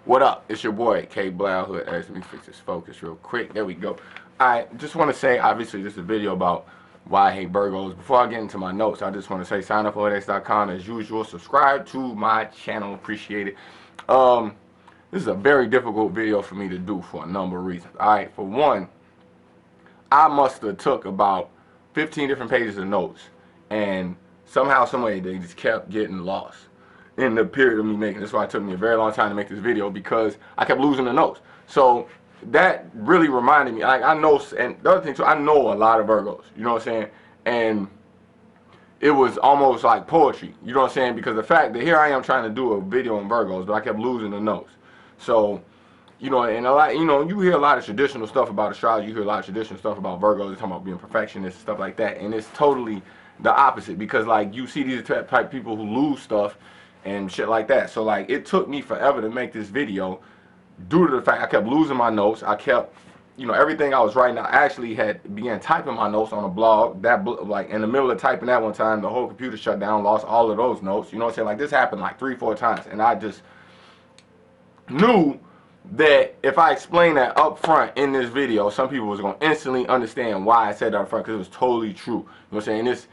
What up? It's your boy K-Blao who asked me to fix this focus real quick. There we go. I just want to say, obviously, this is a video about why I hate Virgos. Before I get into my notes, I just want to say sign up for X.com as usual. Subscribe to my channel. Appreciate it. This is a very difficult video for me to do for a number of reasons. Alright, for one, I must have took about 15 different pages of notes, and somehow, someway, they just kept getting lost in the period of me making. That's why it took me a very long time to make this video, because I kept losing the notes. So that really reminded me. Like, I know, and the other thing too, I know a lot of Virgos. You know what I'm saying? And it was almost like poetry. You know what I'm saying? Because the fact that here I am trying to do a video on Virgos, but I kept losing the notes. So, you know, and a lot, you know, you hear a lot of traditional stuff about astrology. You hear a lot of traditional stuff about Virgos. They're talking about being perfectionists and stuff like that. And it's totally the opposite, because like you see these type of people who lose stuff and shit like that. So like it took me forever to make this video due to the fact I kept losing my notes. I kept, you know, everything I was writing, I actually had began typing my notes on a blog. That like in the middle of typing that one time, the whole computer shut down, lost all of those notes. You know what I'm saying? Like this happened like 3-4 times, and I just knew that if I explained that up front in this video, some people was going to instantly understand why I said that up front, because it was totally true. You know what I'm saying? This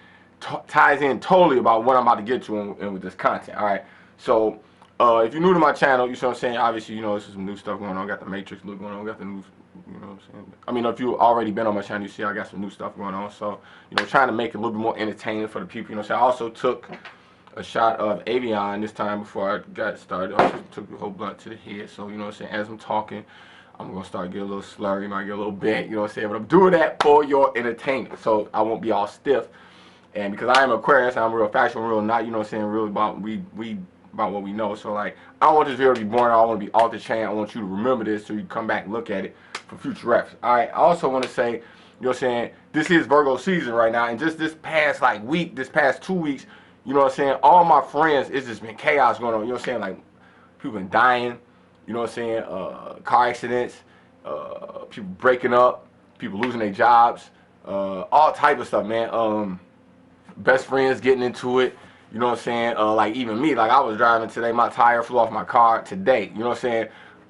ties in totally about what I'm about to get to in with this content. Alright, so if you're new to my channel, you see what I'm saying, obviously, you know, this is some new stuff going on. Got the Matrix look going on, got the new, you know what I'm saying. I mean, if you've already been on my channel, you see I got some new stuff going on. So, you know, trying to make it a little bit more entertaining for the people. You know what I'm saying? I also took a shot of Avion this time before I got started. I just took the whole blunt to the head. So, you know what I'm saying, as I'm talking, I'm going to start getting a little slurry, might get a little bent, you know what I'm saying? But I'm doing that for your entertainment, so I won't be all stiff. And because I am Aquarius, I'm real factual, real not, you know what I'm saying, real about we about what we know. So like, I don't want this video to be boring. I want to be off the chain. I want you to remember this so you come back and look at it for future reference. Alright, I also want to say, you know what I'm saying, this is Virgo season right now, and just this past like week, this past 2 weeks, you know what I'm saying, all my friends, it's just been chaos going on. You know what I'm saying, like people been dying, you know what I'm saying, car accidents, people breaking up, people losing their jobs, all type of stuff, man. Best friends getting into it, you know what I'm saying, like even me, like I was driving today, my tire flew off my car today, you know what I'm saying,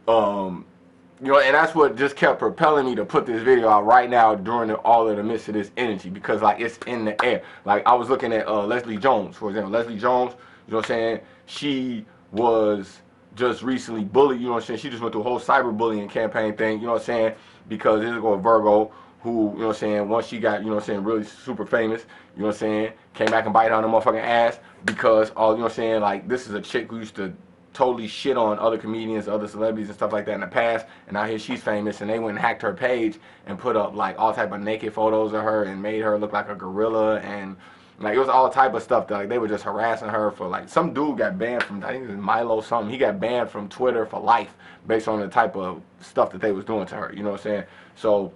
you know, and that's what just kept propelling me to put this video out right now during all of the midst of this energy, because like it's in the air. Like I was looking at Leslie Jones, for example. Leslie Jones, you know what I'm saying, she was just recently bullied, you know what I'm saying, she just went through a whole cyberbullying campaign thing, you know what I'm saying, because this is a Virgo who, you know what I'm saying, once she got, you know what I'm saying, really super famous, you know what I'm saying, came back and bite on the motherfucking ass, because all, you know what I'm saying, like this is a chick who used to totally shit on other comedians, other celebrities and stuff like that in the past, and now here she's famous, and they went and hacked her page and put up like all type of naked photos of her and made her look like a gorilla, and like it was all type of stuff that like they were just harassing her for. Like some dude got banned from, I think it was Milo something, he got banned from Twitter for life based on the type of stuff that they was doing to her, you know what I'm saying. So,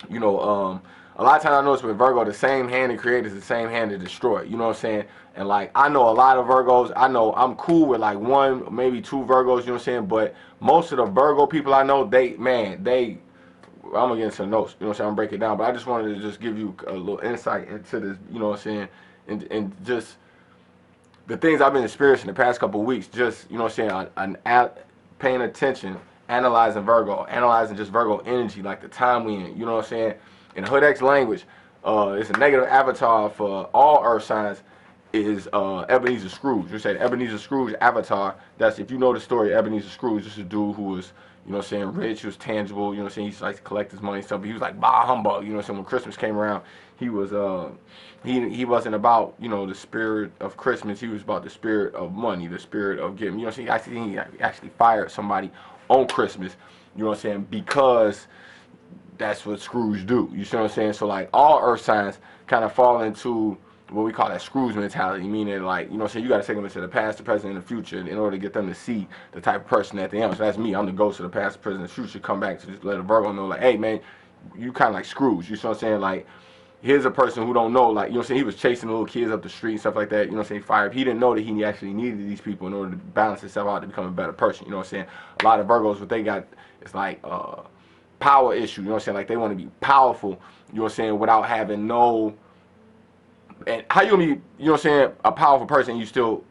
you know, a lot of times I notice with Virgo, the same hand to create is the same hand to destroy. You know what I'm saying? And like, I know a lot of Virgos. I know I'm cool with like 1, maybe 2 Virgos, you know what I'm saying? But most of the Virgo people I know, I'm going to get into the notes, you know what I'm saying? I'm going to break it down. But I just wanted to just give you a little insight into this, you know what I'm saying? And just the things I've been experiencing the past couple of weeks, just, you know what I'm saying, paying attention, analyzing Virgo, analyzing just Virgo energy, like the time we in, you know what I'm saying? In Hood X language, it's a negative avatar for all earth signs is Ebenezer Scrooge. You say Ebenezer Scrooge avatar, that's, if you know the story of Ebenezer Scrooge, this is a dude who was, you know what I'm saying, rich, he was tangible, you know what I'm saying, he used to like to collect his money and stuff, but he was like bah humbug, you know what I'm saying. When Christmas came around, he was he wasn't about, you know, the spirit of Christmas, he was about the spirit of money, the spirit of giving, you know what I'm saying. He actually fired somebody on Christmas, you know what I'm saying, because that's what Scrooge do, you see what I'm saying. So like all earth signs kind of fall into what we call that Scrooge mentality, meaning like, you know what I'm saying, you got to take them into the past, the present, and the future in order to get them to see the type of person that they are. So that's me. I'm the ghost of the past, the present, and the future. Come back to just let a Virgo know, like, hey man, you kind of like Scrooge, you see what I'm saying. Like, here's a person who don't know, like, you know what I'm saying, he was chasing little kids up the street and stuff like that, you know what I'm saying, fired. He didn't know that he actually needed these people in order to balance himself out to become a better person, you know what I'm saying. A lot of Virgos, what they got is like power issue, you know what I'm saying, like they want to be powerful, you know what I'm saying, without having no. And how you gonna be, you know what I'm saying, a powerful person, you still,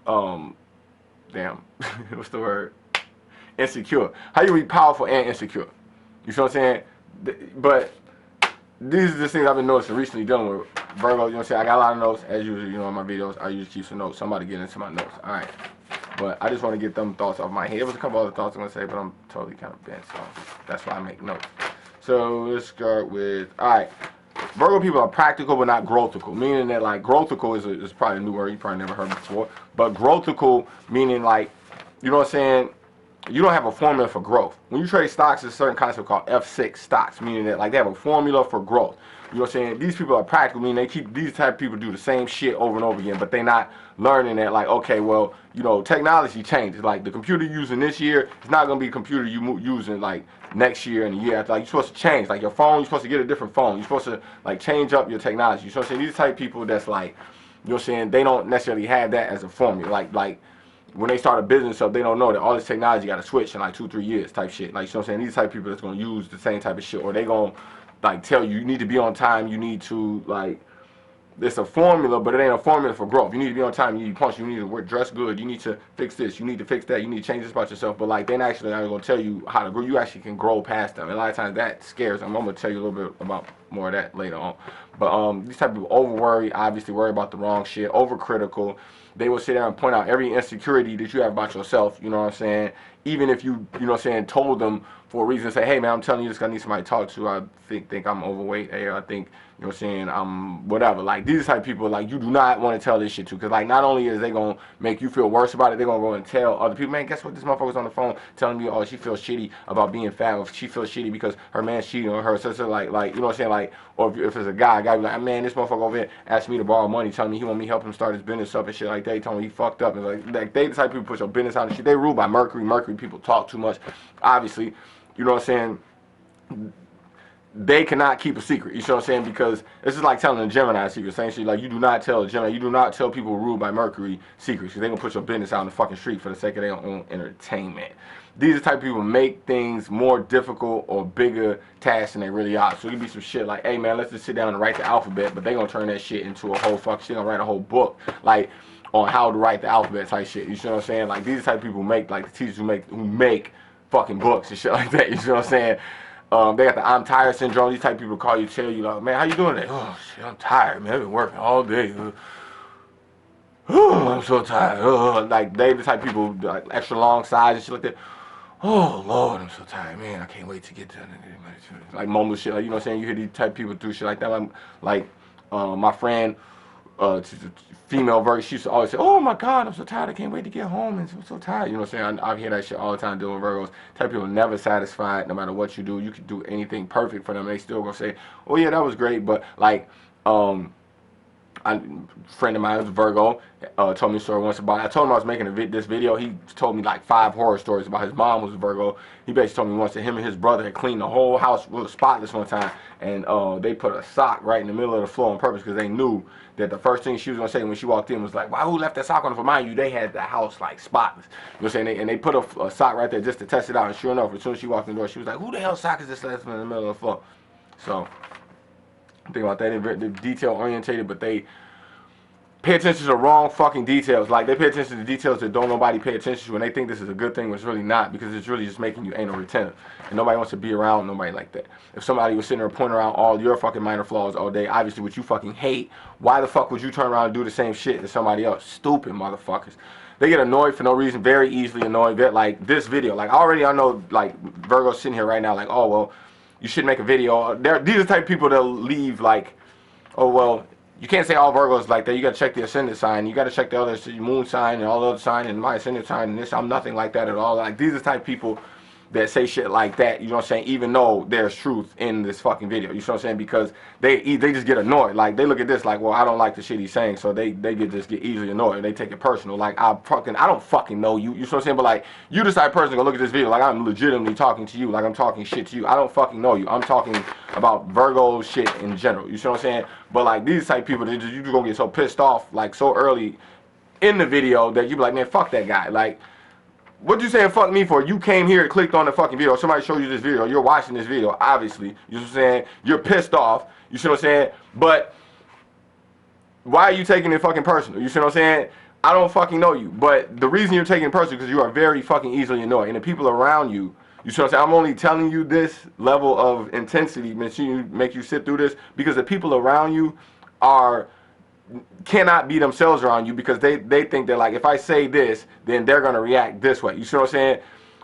damn, what's the word? insecure? How you be powerful and insecure? You see what I'm saying? But these are the things I've been noticing recently dealing with Virgo. You know what I'm saying? I got a lot of notes, as usual. You know, in my videos, I usually keep some notes. So I'm about to get into my notes. All right. But I just want to get them thoughts off my head. There was a couple other thoughts I'm going to say, but I'm totally kind of bent. So that's why I make notes. So let's start with, all right. Virgo people are practical but not growthical, meaning that like growthical is probably a new word you probably never heard before. But growthical meaning like, you know what I'm saying? You don't have a formula for growth. When you trade stocks, there's a certain concept called F6 stocks, meaning that like they have a formula for growth. You know what I'm saying? These people are practical, meaning they keep, these type of people do the same shit over and over again, but they're not learning that like, okay, well, you know, technology changes. Like the computer you're using this year is not going to be a computer you using like next year and the year after. Like you're supposed to change. Like your phone, you're supposed to get a different phone. You're supposed to like change up your technology. You know what I'm saying? These type of people that's like, you know what I'm saying, they don't necessarily have that as a formula. Like when they start a business up, they don't know that all this technology got to switch in like 2-3 years type shit. Like, you know what I'm saying? These type of people that's going to use the same type of shit, or they going to like tell you, you need to be on time, you need to like, it's a formula, but it ain't a formula for growth. You need to be on time, you need to punch, you need to dress good, you need to fix this, you need to fix that, you need to change this about yourself. But like, they're actually not going to tell you how to grow. You actually can grow past them. And a lot of times that scares them. I'm going to tell you a little bit about more of that later on. But these type of people over worry, obviously worry about the wrong shit, over critical. They will sit there and point out every insecurity that you have about yourself, you know what I'm saying? Even if you know what I'm saying, told them for a reason, say, hey man, I'm telling you this, I need somebody to talk to. I think I'm overweight. Hey, I think, you know what I'm saying, I'm whatever. Like these type of people, like you do not want to tell this shit to, because like not only is they gonna make you feel worse about it, they're gonna go and tell other people, man, guess what, this motherfucker's on the phone telling me, oh, she feels shitty about being fat, or she feels shitty because her man's cheating on her. So like you know what I'm saying, like, or if it's a guy be like, man, this motherfucker over here asked me to borrow money, telling me he want me to help him start his business up and shit like that. He told me he fucked up. And like they the type of people put your business out and shit. They ruled by Mercury. Mercury people talk too much, obviously. You know what I'm saying? They cannot keep a secret. You know what I'm saying? Because this is like telling a Gemini a secret. Same shit. Like you do not tell a Gemini. You do not tell people ruled by Mercury secrets, because they gonna put your business out in the fucking street for the sake of their own entertainment. These are the type of people who make things more difficult or bigger tasks than they really are. So it could be some shit like, hey man, let's just sit down and write the alphabet, but they gonna turn that shit into a whole fucking shit. Gonna write a whole book like on how to write the alphabet type shit. You know what I'm saying? Like these type of people make, like the teachers who make fucking books and shit like that. You know what I'm saying? They got the I'm tired syndrome. These type of people call you, tell you like, man, how you doing today? Oh shit, I'm tired, man. I've been working all day. Oh, I'm so tired. Like they the type of people like extra long sides and shit like that. Oh Lord, I'm so tired, man. I can't wait to get done. Like mumble shit, like you know what I'm saying. You hear these type of people do shit like that. Like my friend, female Virgo, she used to always say, "Oh my God, I'm so tired. I can't wait to get home. And I'm so tired." You know what I'm saying? I hear that shit all the time dealing with Virgos. Type of people never satisfied, no matter what you do. You can do anything perfect for them, they still gonna say, "Oh yeah, that was great," but like a friend of mine who's Virgo told me a story once about it. I told him I was making this video. He told me like 5 horror stories about his mom was a Virgo. He basically told me once that him and his brother had cleaned the whole house spotless one time, and they put a sock right in the middle of the floor on purpose because they knew that the first thing she was gonna say when she walked in was like, "Why, who left that sock on the floor?" Mind you, they had the house like spotless. You know what I'm saying? And they put a sock right there just to test it out. And sure enough, as soon as she walked in the door, she was like, "Who the hell sock is this left in the middle of the floor?" So think about that. They're detail orientated, but they pay attention to the wrong fucking details. Like they pay attention to details that don't nobody pay attention to, and they think this is a good thing, when it's really not, because it's really just making you anal retentive. And nobody wants to be around nobody like that. If somebody was sitting there pointing around all your fucking minor flaws all day, obviously what you fucking hate, why the fuck would you turn around and do the same shit to somebody else? Stupid motherfuckers. They get annoyed for no reason, very easily annoyed. Like this video, like already I know like Virgo's sitting here right now like, oh well, you should make a video. These are the type of people that leave like, oh well, you can't say all Virgos like that. You got to check the ascendant sign. You got to check the other moon sign and all the other sign and my ascendant sign and this. I'm nothing like that at all. Like these are the type of people that say shit like that, you know what I'm saying, even though there's truth in this fucking video, you know what I'm saying, because they just get annoyed. Like they look at this like, well, I don't like the shit he's saying, so they just get easily annoyed and they take it personal. Like I don't fucking know you, you know what I'm saying, but like you the type of person gonna look at this video like I'm legitimately talking to you, like I'm talking shit to you. I don't fucking know you. I'm talking about Virgo shit in general, you see what I'm saying? But like these type of people, you just gonna get so pissed off like so early in the video that you be like, man, fuck that guy. Like, what you saying fuck me for? You came here and clicked on the fucking video. Somebody showed you this video. You're watching this video, obviously. You know what I'm saying? You're pissed off. You see what I'm saying? But why are you taking it fucking personal? You see what I'm saying? I don't fucking know you. But the reason you're taking it personally because you are very fucking easily annoyed. And the people around you, you see what I'm saying? I'm only telling you this level of intensity make you sit through this because the people around you are cannot be themselves around you because they think that like if I say this, then they're gonna react this way. You see what I'm saying?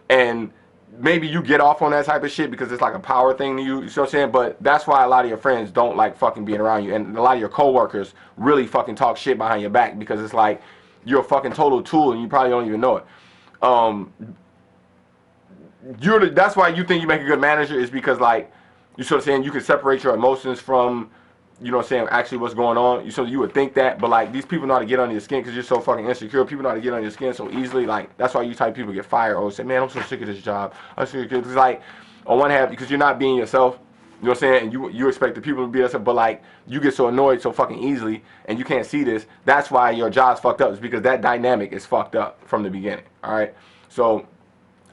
And maybe you get off on that type of shit because it's like a power thing to you. You see what I'm saying? But that's why a lot of your friends don't like fucking being around you, and a lot of your coworkers really fucking talk shit behind your back because it's like you're a fucking total tool and you probably don't even know it. That's why you think you make a good manager is because like you see what I'm saying, you can separate your emotions from you know what I'm saying, actually what's going on. So you would think that, but like these people know how to get under your skin because you're so fucking insecure. People know how to get under your skin so easily. Like that's why you type people get fired or say, man, I'm so sick of this job. I'm sick of it. It's like on one hand because you're not being yourself. You know what I'm saying? And you expect the people to be yourself, but like you get so annoyed so fucking easily and you can't see this. That's why your job's fucked up. Is because that dynamic is fucked up from the beginning. All right. So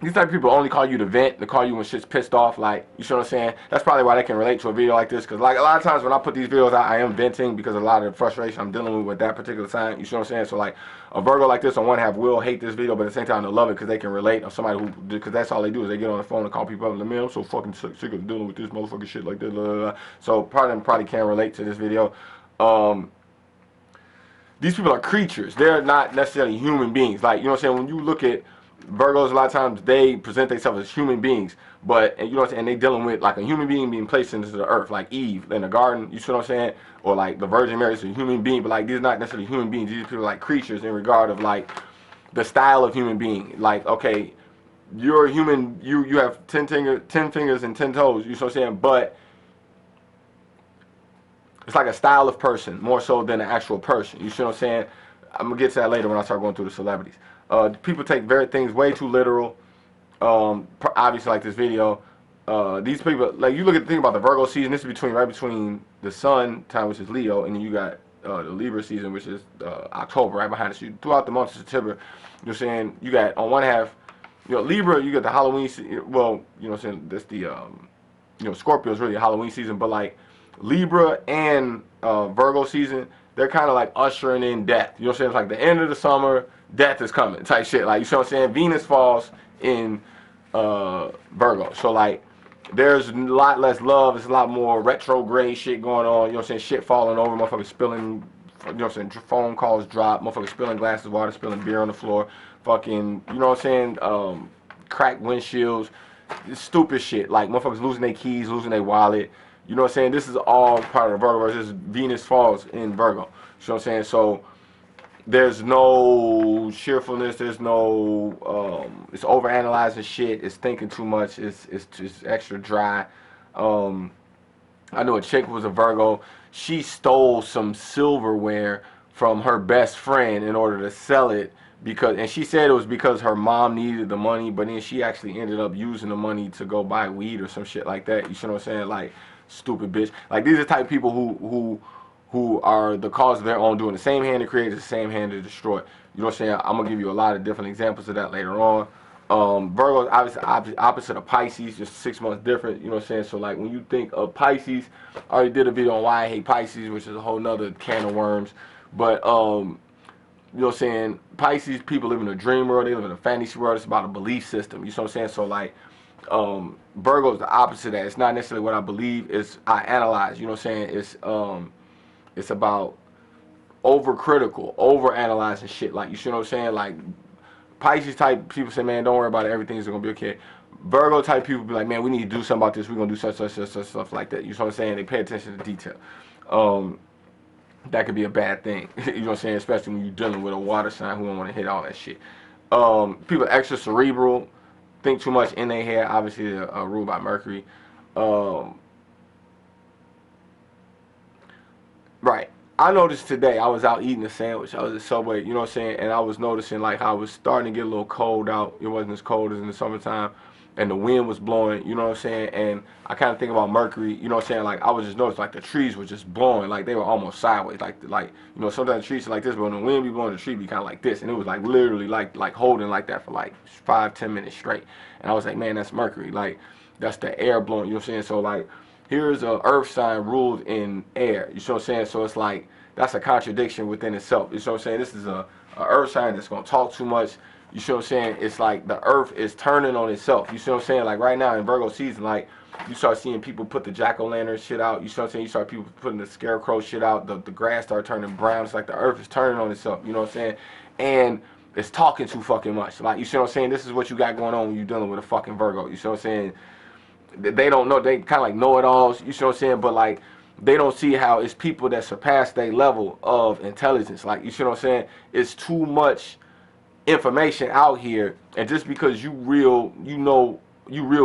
these type of people only call you to vent, to call you when shit's pissed off, like, you see what I'm saying? That's probably why they can relate to a video like this, because, like, a lot of times when I put these videos out, I am venting because of a lot of the frustration I'm dealing with that particular time, you see what I'm saying? So, like, a Virgo like this on one half will hate this video, but at the same time they'll love it because they can relate, or somebody who, because that's all they do is they get on the phone and call people up and like, man, I'm so fucking sick of dealing with this motherfucking shit like that, blah, blah, blah. So, part of them probably can relate to this video. These people are creatures. They're not necessarily human beings. Like, you know what I'm saying? When you look at Virgos, a lot of times they present themselves as human beings, but and you know what I'm saying, and they dealing with like a human being being placed into the earth, like Eve in the garden. You see what I'm saying? Or like the Virgin Mary is a human being, but like these are not necessarily human beings. These people are like creatures in regard of like the style of human being. Like okay, you're a human. You have 10 fingers and 10 toes. You see what I'm saying? But it's like a style of person more so than an actual person. You see what I'm saying? I'm gonna get to that later when I start going through the celebrities. People take things way too literal. Obviously, like this video, these people, like you look at the thing about the Virgo season. This is right between the Sun time, which is Leo, and then you got the Libra season, which is October, right behind us. Throughout the month of September, you're saying you got on one half, you know, Libra, you got the Halloween. Well, you know, what I'm saying that's the you know, Scorpio is really a Halloween season, but like Libra and Virgo season, they're kind of like ushering in death. You know what I'm saying? It's like the end of the summer, death is coming type shit. Like, you see what I'm saying? Venus falls in Virgo. So, like, there's a lot less love. It's a lot more retrograde shit going on. You know what I'm saying? Shit falling over, motherfuckers spilling, you know what I'm saying? Phone calls drop, motherfuckers spilling glasses of water, spilling beer on the floor. Fucking, you know what I'm saying? Cracked windshields. Stupid shit. Like, motherfuckers losing their keys, losing their wallet. You know what I'm saying? This is all part of the Virgo. This is Venus falls in Virgo. You know what I'm saying? So there's no cheerfulness. There's no. It's overanalyzing shit. It's thinking too much. It's just extra dry. I know a chick was a Virgo. She stole some silverware from her best friend in order to sell it and she said it was because her mom needed the money, but then she actually ended up using the money to go buy weed or some shit like that. You see what I'm saying? Like, stupid bitch. Like, these are the type of people who are the cause of their own doing. The same hand to create is the same hand to destroy. You know what I'm saying? I'm gonna give you a lot of different examples of that later on. Virgo is obviously opposite of Pisces, just 6 months different. You know what I'm saying? So like when you think of Pisces, I already did a video on why I hate Pisces, which is a whole nother can of worms. But you know what I'm saying? Pisces people live in a dream world. They live in a fantasy world. It's about a belief system. You know what I'm saying? So like Virgo is the opposite of that. It's not necessarily what I believe. It's I analyze. You know what I'm saying? It's about overcritical, overanalyzing shit. Like, you see what I'm saying? Like Pisces type people say, man, don't worry about it. Everything's gonna be okay. Virgo type people be like, man, we need to do something about this. We're gonna do such stuff like that. You know what I'm saying? They pay attention to detail. That could be a bad thing. You know what I'm saying? Especially when you're dealing with a water sign who don't want to hit all that shit. People extra cerebral, think too much in their head. Obviously, they're ruled by Mercury. Right. I noticed today, I was out eating a sandwich. I was at Subway, you know what I'm saying? And I was noticing like how it was starting to get a little cold out. It wasn't as cold as in the summertime. And the wind was blowing, you know what I'm saying? And I kind of think about Mercury, you know what I'm saying? Like, I was just noticing, like, the trees were just blowing. Like, they were almost sideways. Like you know, sometimes trees are like this, but when the wind be blowing, the tree be kind of like this. And it was, like, literally, like holding like that for, like, 5-10 minutes straight. And I was like, man, that's Mercury. Like, that's the air blowing, you know what I'm saying? So, like, here's a earth sign ruled in air, you know what I'm saying? So it's like, that's a contradiction within itself, you know what I'm saying? This is a a earth sign that's gonna talk too much. You see what I'm saying? It's like the earth is turning on itself. You see what I'm saying? Like right now in Virgo season, like you start seeing people put the jack-o'-lantern shit out. You see what I'm saying? You start people putting the scarecrow shit out. The grass start turning brown. It's like the earth is turning on itself. You know what I'm saying? And it's talking too fucking much. Like, you see what I'm saying? This is what you got going on when you're dealing with a fucking Virgo. You see what I'm saying? They don't know. They kind of like know-it-alls. You see what I'm saying? But like, they don't see how it's people that surpass their level of intelligence. Like, you see what I'm saying? It's too much information out here, and just because you real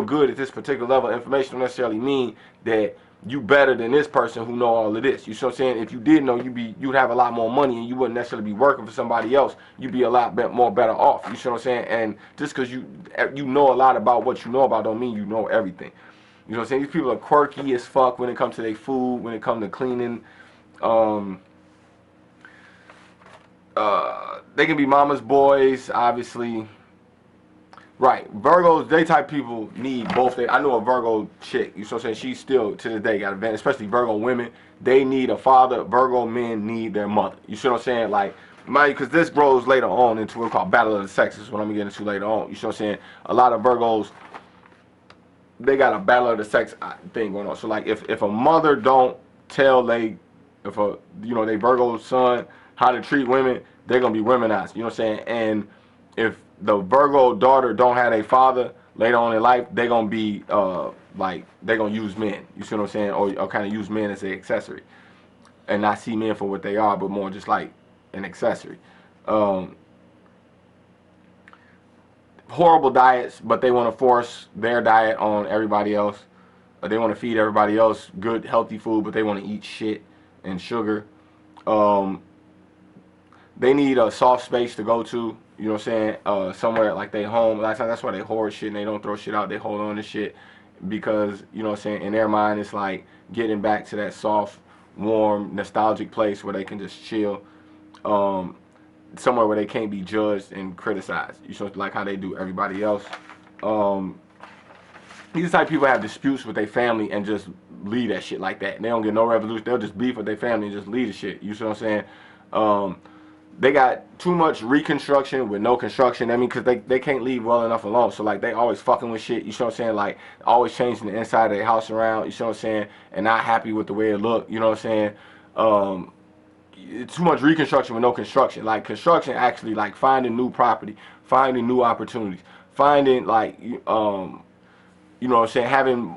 good at this particular level of information don't necessarily mean that you better than this person who know all of this. You see what I'm saying? If you did know, you'd have a lot more money, and you wouldn't necessarily be working for somebody else. You'd be a lot more better off. You see what I'm saying? And just because you know a lot about what you know about don't mean you know everything. You know what I'm saying? These people are quirky as fuck when it comes to their food, when it comes to cleaning. They can be mama's boys, obviously. Right. Virgos, they type people need both. I know a Virgo chick, you know what I'm saying? She's still, to this day, got a van, especially Virgo women. They need a father. Virgo men need their mother. You see what I'm saying? Like, because this grows later on into what we call Battle of the Sexes, what I'm going to get into later on. You see what I'm saying? A lot of Virgos, they got a Battle of the Sex thing going on. So, like, if a mother don't tell they Virgo son how to treat women, they're going to be womenized. You know what I'm saying? And if the Virgo daughter don't have a father later on in life, they're going to be, like, they're going to use men. You see what I'm saying? Or kind of use men as an accessory. And not see men for what they are, but more just like an accessory. Horrible diets, but they want to force their diet on everybody else. They want to feed everybody else good, healthy food, but they want to eat shit and sugar. They need a soft space to go to, you know what I'm saying, somewhere like they home. That's why they hoard shit and they don't throw shit out. They hold on to shit because, you know what I'm saying, in their mind it's like getting back to that soft, warm, nostalgic place where they can just chill, somewhere where they can't be judged and criticized. You know, like how they do everybody else. These type of people have disputes with their family and just leave that shit like that. And they don't get no resolution. They'll just beef with their family and just leave the shit. You see what I'm saying? They got too much reconstruction with no construction. I mean, because they can't leave well enough alone. So, like, they always fucking with shit. You see what I'm saying? Like, always changing the inside of their house around. You see what I'm saying? And not happy with the way it look. You know what I'm saying? Too much reconstruction with no construction. Like, construction actually, like, finding new property, finding new opportunities, finding, like, you know what I'm saying, having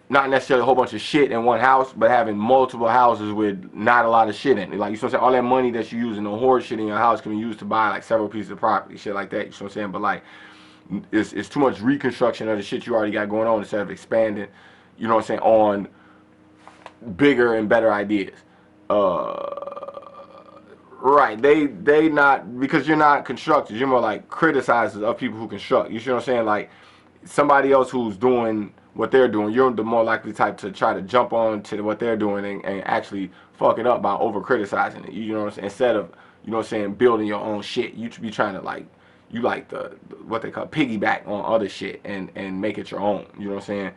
not necessarily a whole bunch of shit in one house, but having multiple houses with not a lot of shit in it. Like, you know what I'm saying? All that money that you use in the hoard shit in your house can be used to buy, like, several pieces of property, shit like that. You know what I'm saying? But, like, it's too much reconstruction of the shit you already got going on instead of expanding, you know what I'm saying, on bigger and better ideas. Right, they not, because you're not constructors, you're more like criticizers of people who construct. You see what I'm saying? Like, somebody else who's doing what they're doing, you're the more likely type to try to jump on to what they're doing and actually fuck it up by over criticizing it. You know what I'm saying? Instead of, you know what I'm saying, building your own shit, you should be trying to, like, you like the what they call piggyback on other shit and make it your own. You know what I'm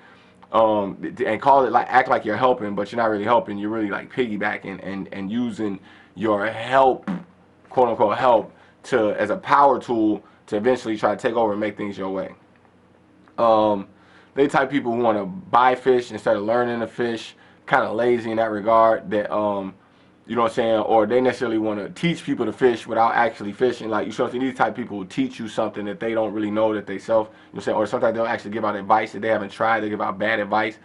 saying? And call it, like, act like you're helping, but you're not really helping. You're really, like, piggybacking and using your help, quote unquote help, to as a power tool to eventually try to take over and make things your way. They type people who want to buy fish instead of learning to fish, kind of lazy in that regard. That you know what I'm saying, or they necessarily want to teach people to fish without actually fishing. Like, you know what I'm saying, these type of people will teach you something that they don't really know that they self. You know what I'm saying, or sometimes they'll actually give out advice that they haven't tried. They give out bad advice.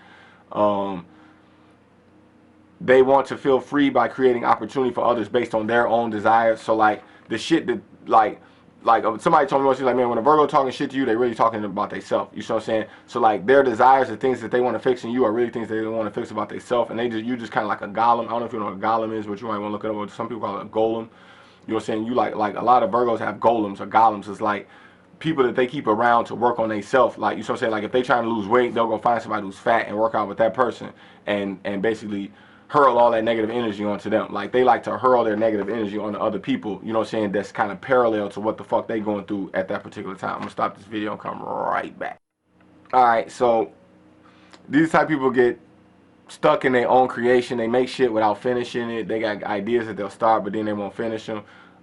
They want to feel free by creating opportunity for others based on their own desires. So, like, the shit that, like somebody told me once, like, man, when a Virgo talking shit to you, they really talking about themselves. You know what I'm saying? So, like, their desires, the things that they want to fix in you are really things they want to fix about themselves. And you just kind of like a golem. I don't know if you know what a golem is, but you might want to look it up. Some people call it a golem. You know what I'm saying? You like a lot of Virgos have golems or golems. It's like people that they keep around to work on themselves. Like, you know what I'm saying? Like, if they trying to lose weight, they'll go find somebody who's fat and work out with that person and basically hurl all that negative energy onto them. Like, they like to hurl their negative energy onto other people, you know what I'm saying, that's kind of parallel to what the fuck they going through at that particular time. I'm gonna stop this video and come right back. Alright, so these type of people get stuck in their own creation. They make shit without finishing it. They got ideas that they'll start, but then they won't finish them.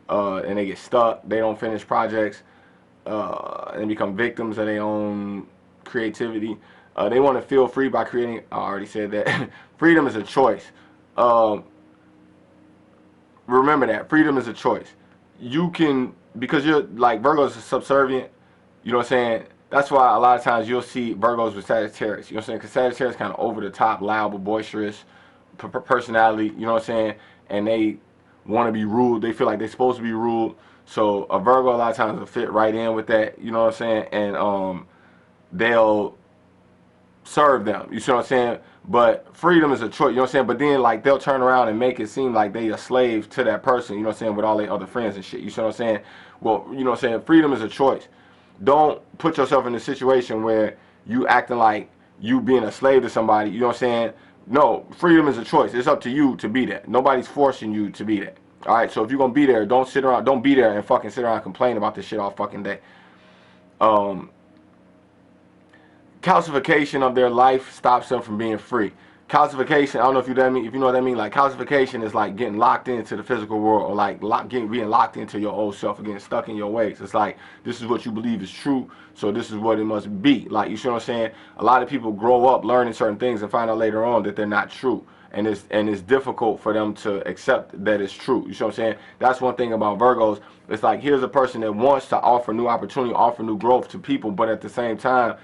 and they get stuck. They don't finish projects, and become victims of their own creativity. They want to feel free by creating. I already said that. Freedom is a choice. Um, Remember that freedom is a choice. You can, because you're like Virgos is subservient. You know what I'm saying? That's why a lot of times you'll see Virgos with Sagittarius. You know what I'm saying? Because Sagittarius kind of over the top, loud but boisterous personality. You know what I'm saying? And they want to be ruled. They feel like they're supposed to be ruled. So a Virgo a lot of times will fit right in with that. You know what I'm saying? And they'll serve them. You see what I'm saying? But freedom is a choice. You know what I'm saying? But then like they'll turn around and make it seem like they a slave to that person. You know what I'm saying? With all their other friends and shit. You see what I'm saying? Well, you know what I'm saying? Freedom is a choice. Don't put yourself in a situation where you acting like you being a slave to somebody. You know what I'm saying? No, freedom is a choice. It's up to you to be that. Nobody's forcing you to be that. All right. So if you're gonna be there, don't sit around. Don't be there and fucking sit around and complain about this shit all fucking day. Calcification of their life stops them from being free. Calcification, I don't know if you know what that means. Like calcification is like getting locked into the physical world, or like being locked into your old self, or getting stuck in your ways. It's like this is what you believe is true, so this is what it must be. Like, you see what I'm saying? A lot of people grow up learning certain things and find out later on that they're not true, and it's difficult for them to accept that it's true. You see what I'm saying? That's one thing about Virgos. It's like here's a person that wants to offer new opportunity, offer new growth to people, but at the same time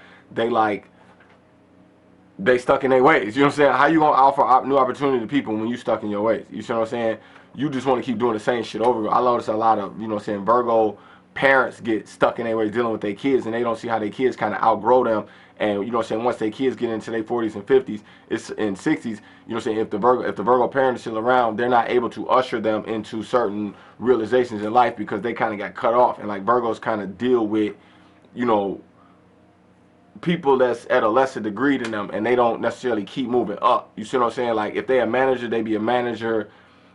they stuck in their ways. You know what I'm saying? How you gonna offer new opportunity to people when you stuck in your ways? You see what I'm saying? You just want to keep doing the same shit over. I notice a lot of, you know what I'm saying, Virgo parents get stuck in their ways dealing with their kids, and they don't see how their kids kind of outgrow them. And you know what I'm saying, once their kids get into their 40s and 50s, it's in 60s, you know what I'm saying, if the Virgo parent is still around, they're not able to usher them into certain realizations in life because they kind of got cut off. And like Virgos kind of deal with, you know, people that's at a lesser degree than them, and they don't necessarily keep moving up. You see what I'm saying? Like if they're a manager, they be a manager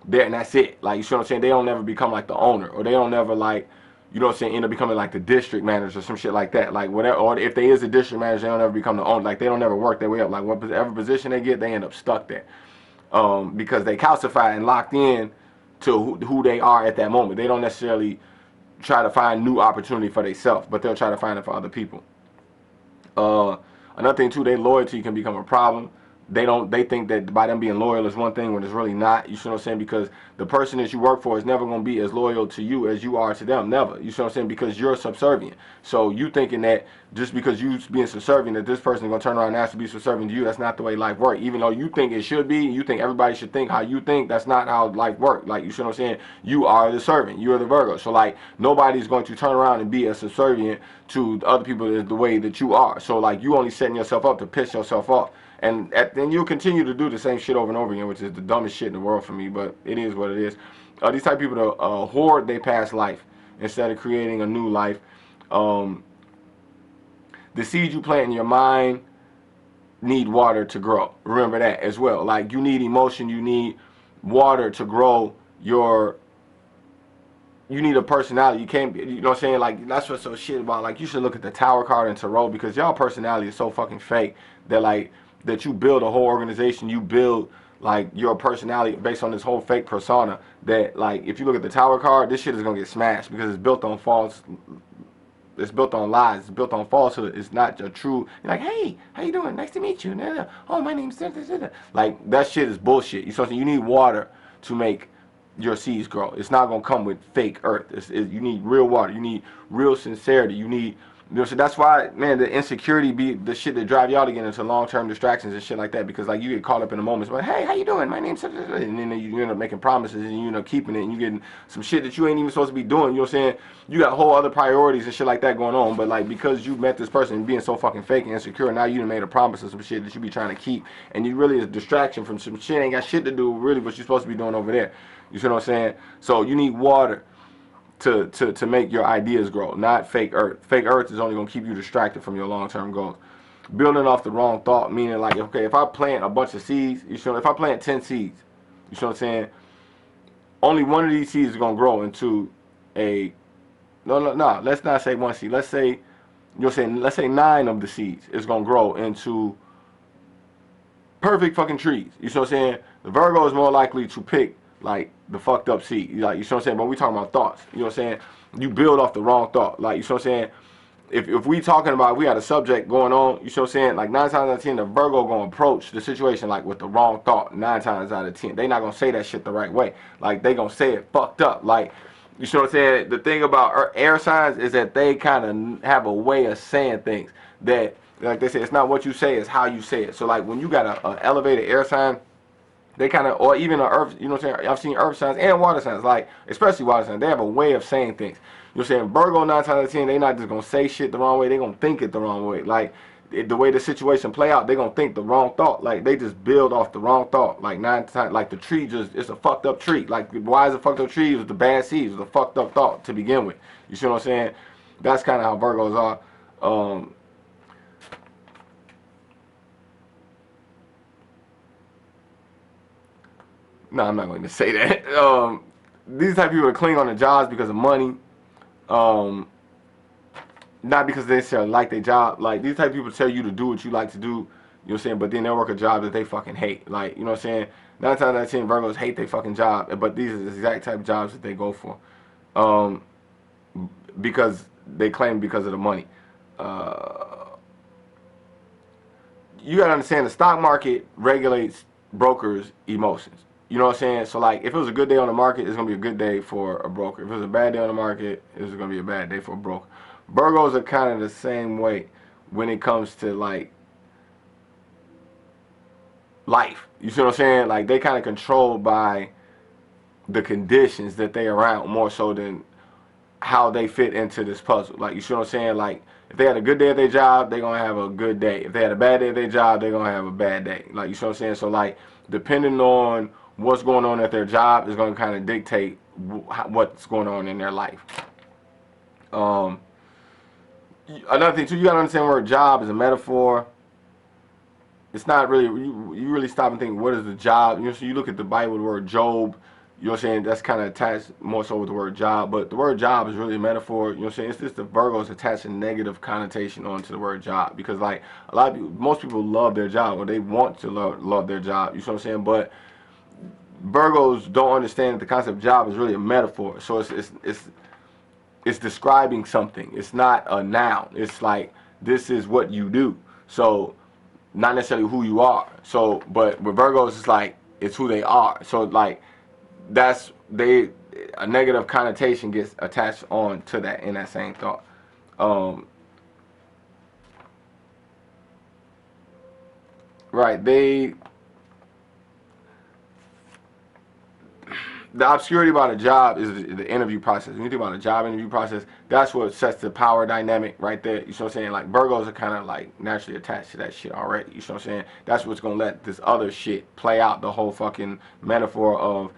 there, and that's it. Like, you see what I'm saying? They don't never become like the owner, or they don't never, like, you know what I'm saying, end up becoming like the district manager or some shit like that. Like whatever, or if they is a district manager, they don't ever become the owner. Like they don't ever work their way up. Like whatever position they get, they end up stuck there, because they calcify and locked in to who they are at that moment. They don't necessarily try to find new opportunity for themselves, but they'll try to find it for other people. Another thing too, their loyalty can become a problem. They think that by them being loyal is one thing when it's really not. You see what I'm saying? Because the person that you work for is never going to be as loyal to you as you are to them. Never. You see what I'm saying? Because you're subservient. So you thinking that just because you being subservient that this person is going to turn around and ask to be subservient to you, that's not the way life works. Even though you think it should be, you think everybody should think how you think, that's not how life works. Like, you see what I'm saying? You are the servant. You are the Virgo. So like nobody's going to turn around and be as subservient to other people the way that you are. So like you only setting yourself up to piss yourself off. And then you'll continue to do the same shit over and over again, which is the dumbest shit in the world for me, but it is what it is. These type of people hoard their past life instead of creating a new life. The seed you plant in your mind need water to grow. Remember that as well. Like you need emotion, you need water to grow you need a personality. You can't be, you know what I'm saying? Like, that's what's so shit about. Like, you should look at the Tower card and Tarot, because y'all personality is so fucking fake that, like, that you build a whole organization, you build, like, your personality based on this whole fake persona that, like, if you look at the Tower card, this shit is gonna get smashed because it's built on it's built on lies. It's built on falsehood. It's not a true. You're like, hey, how you doing? Nice to meet you. Oh, my name's like, that shit is bullshit. You you need water to make your seeds grow. It's not gonna come with fake earth. You need real water. You need real sincerity. You need, you know, so that's why, man, the insecurity be the shit that drive y'all to get into long-term distractions and shit like that, because like you get caught up in the moments, like, hey, how you doing? My name's, and then you end up making promises and you end up keeping it, and you getting some shit that you ain't even supposed to be doing. You know what I'm saying? You got whole other priorities and shit like that going on, but like because you met this person being so fucking fake and insecure, now you done made a promise of some shit that you be trying to keep, and you really is a distraction from some shit ain't got shit to do with really what you're supposed to be doing over there. You see what I'm saying? So you need water to make your ideas grow, not fake earth. Fake earth is only going to keep you distracted from your long-term goals. Building off the wrong thought, meaning like, okay, if I plant a bunch of seeds, you know, if I plant 10 seeds, you see what I'm saying? Only one of these seeds is going to grow into a, no, let's not say one seed. Let's say, you know what I'm saying, let's say 9 of the seeds is going to grow into perfect fucking trees. You see what I'm saying? The Virgo is more likely to pick like the fucked up seed. Like, you see what I'm saying? But we talking about thoughts. You know what I'm saying? You build off the wrong thought. Like, you see what I'm saying? If we talking about, we got a subject going on, you see what I'm saying? Like 9 times out of 10, the Virgo gonna approach the situation like with the wrong thought. 9 times out of 10, they not gonna say that shit the right way. Like, they gonna say it fucked up. Like, you see what I'm saying? The thing about air signs is that they kind of have a way of saying things that, like they say, it's not what you say, it's how you say it. So like when you got a elevated air sign, they kind of, or even a earth, you know what I'm saying? I've seen earth signs and water signs, like especially water signs. They have a way of saying things. You know what I'm saying? Virgo 9 times out of 10, they not just gonna say shit the wrong way. They gonna think it the wrong way. Like the way the situation play out, they gonna think the wrong thought. Like they just build off the wrong thought. Like 9 times, like the tree just, it's a fucked up tree. Like why is it a fucked up tree? It was the bad seeds. It was a fucked up thought to begin with. You see what I'm saying? That's kind of how Virgos are. No, I'm not going to say that. These type of people are cling on the jobs because of money. Not because they necessarily like their job. Like, these type of people tell you to do what you like to do, you know what I'm saying? But then they'll work a job that they fucking hate. Like, you know what I'm saying? 9 times out of 10, Virgos hate their fucking job. But these are the exact type of jobs that they go for. Because they claim because of the money. You got to understand the stock market regulates brokers' emotions. You know what I'm saying? So like if it was a good day on the market, it's going to be a good day for a broker. If it was a bad day on the market, it's going to be a bad day for a broker. Virgos are kind of the same way when it comes to like life. You see what I'm saying? Like they kind of controlled by the conditions that they around more so than how they fit into this puzzle. Like, you see what I'm saying? Like, if they had a good day at their job, they're going to have a good day. If they had a bad day at their job, they're going to have a bad day. Like, you see what I'm saying? So, like, depending on what's going on at their job is going to kind of dictate what's going on in their life. Another thing, too, you got to understand the word job is a metaphor. It's not really, you really stop and think, what is the job? You know, so you look at the Bible, the word Job, you know what I'm saying? That's kind of attached more so with the word job. But the word job is really a metaphor. You know what I'm saying? It's just the Virgos attaching negative connotation onto the word job. Because, like, a lot of people, most people love their job or they want to love their job. You know what I'm saying? But Virgos don't understand that the concept of job is really a metaphor. So it's describing something. It's not a noun. It's like, this is what you do. So, not necessarily who you are. So, but with Virgos, it's like, it's who they are. So, like, that's a negative connotation gets attached on to that in that same thought. Right, the obscurity about a job is the interview process. When you think about a job interview process, that's what sets the power dynamic right there. You know what I'm saying? Like Virgos are kind of like naturally attached to that shit already. You know what I'm saying? That's what's gonna let this other shit play out. The whole fucking metaphor of,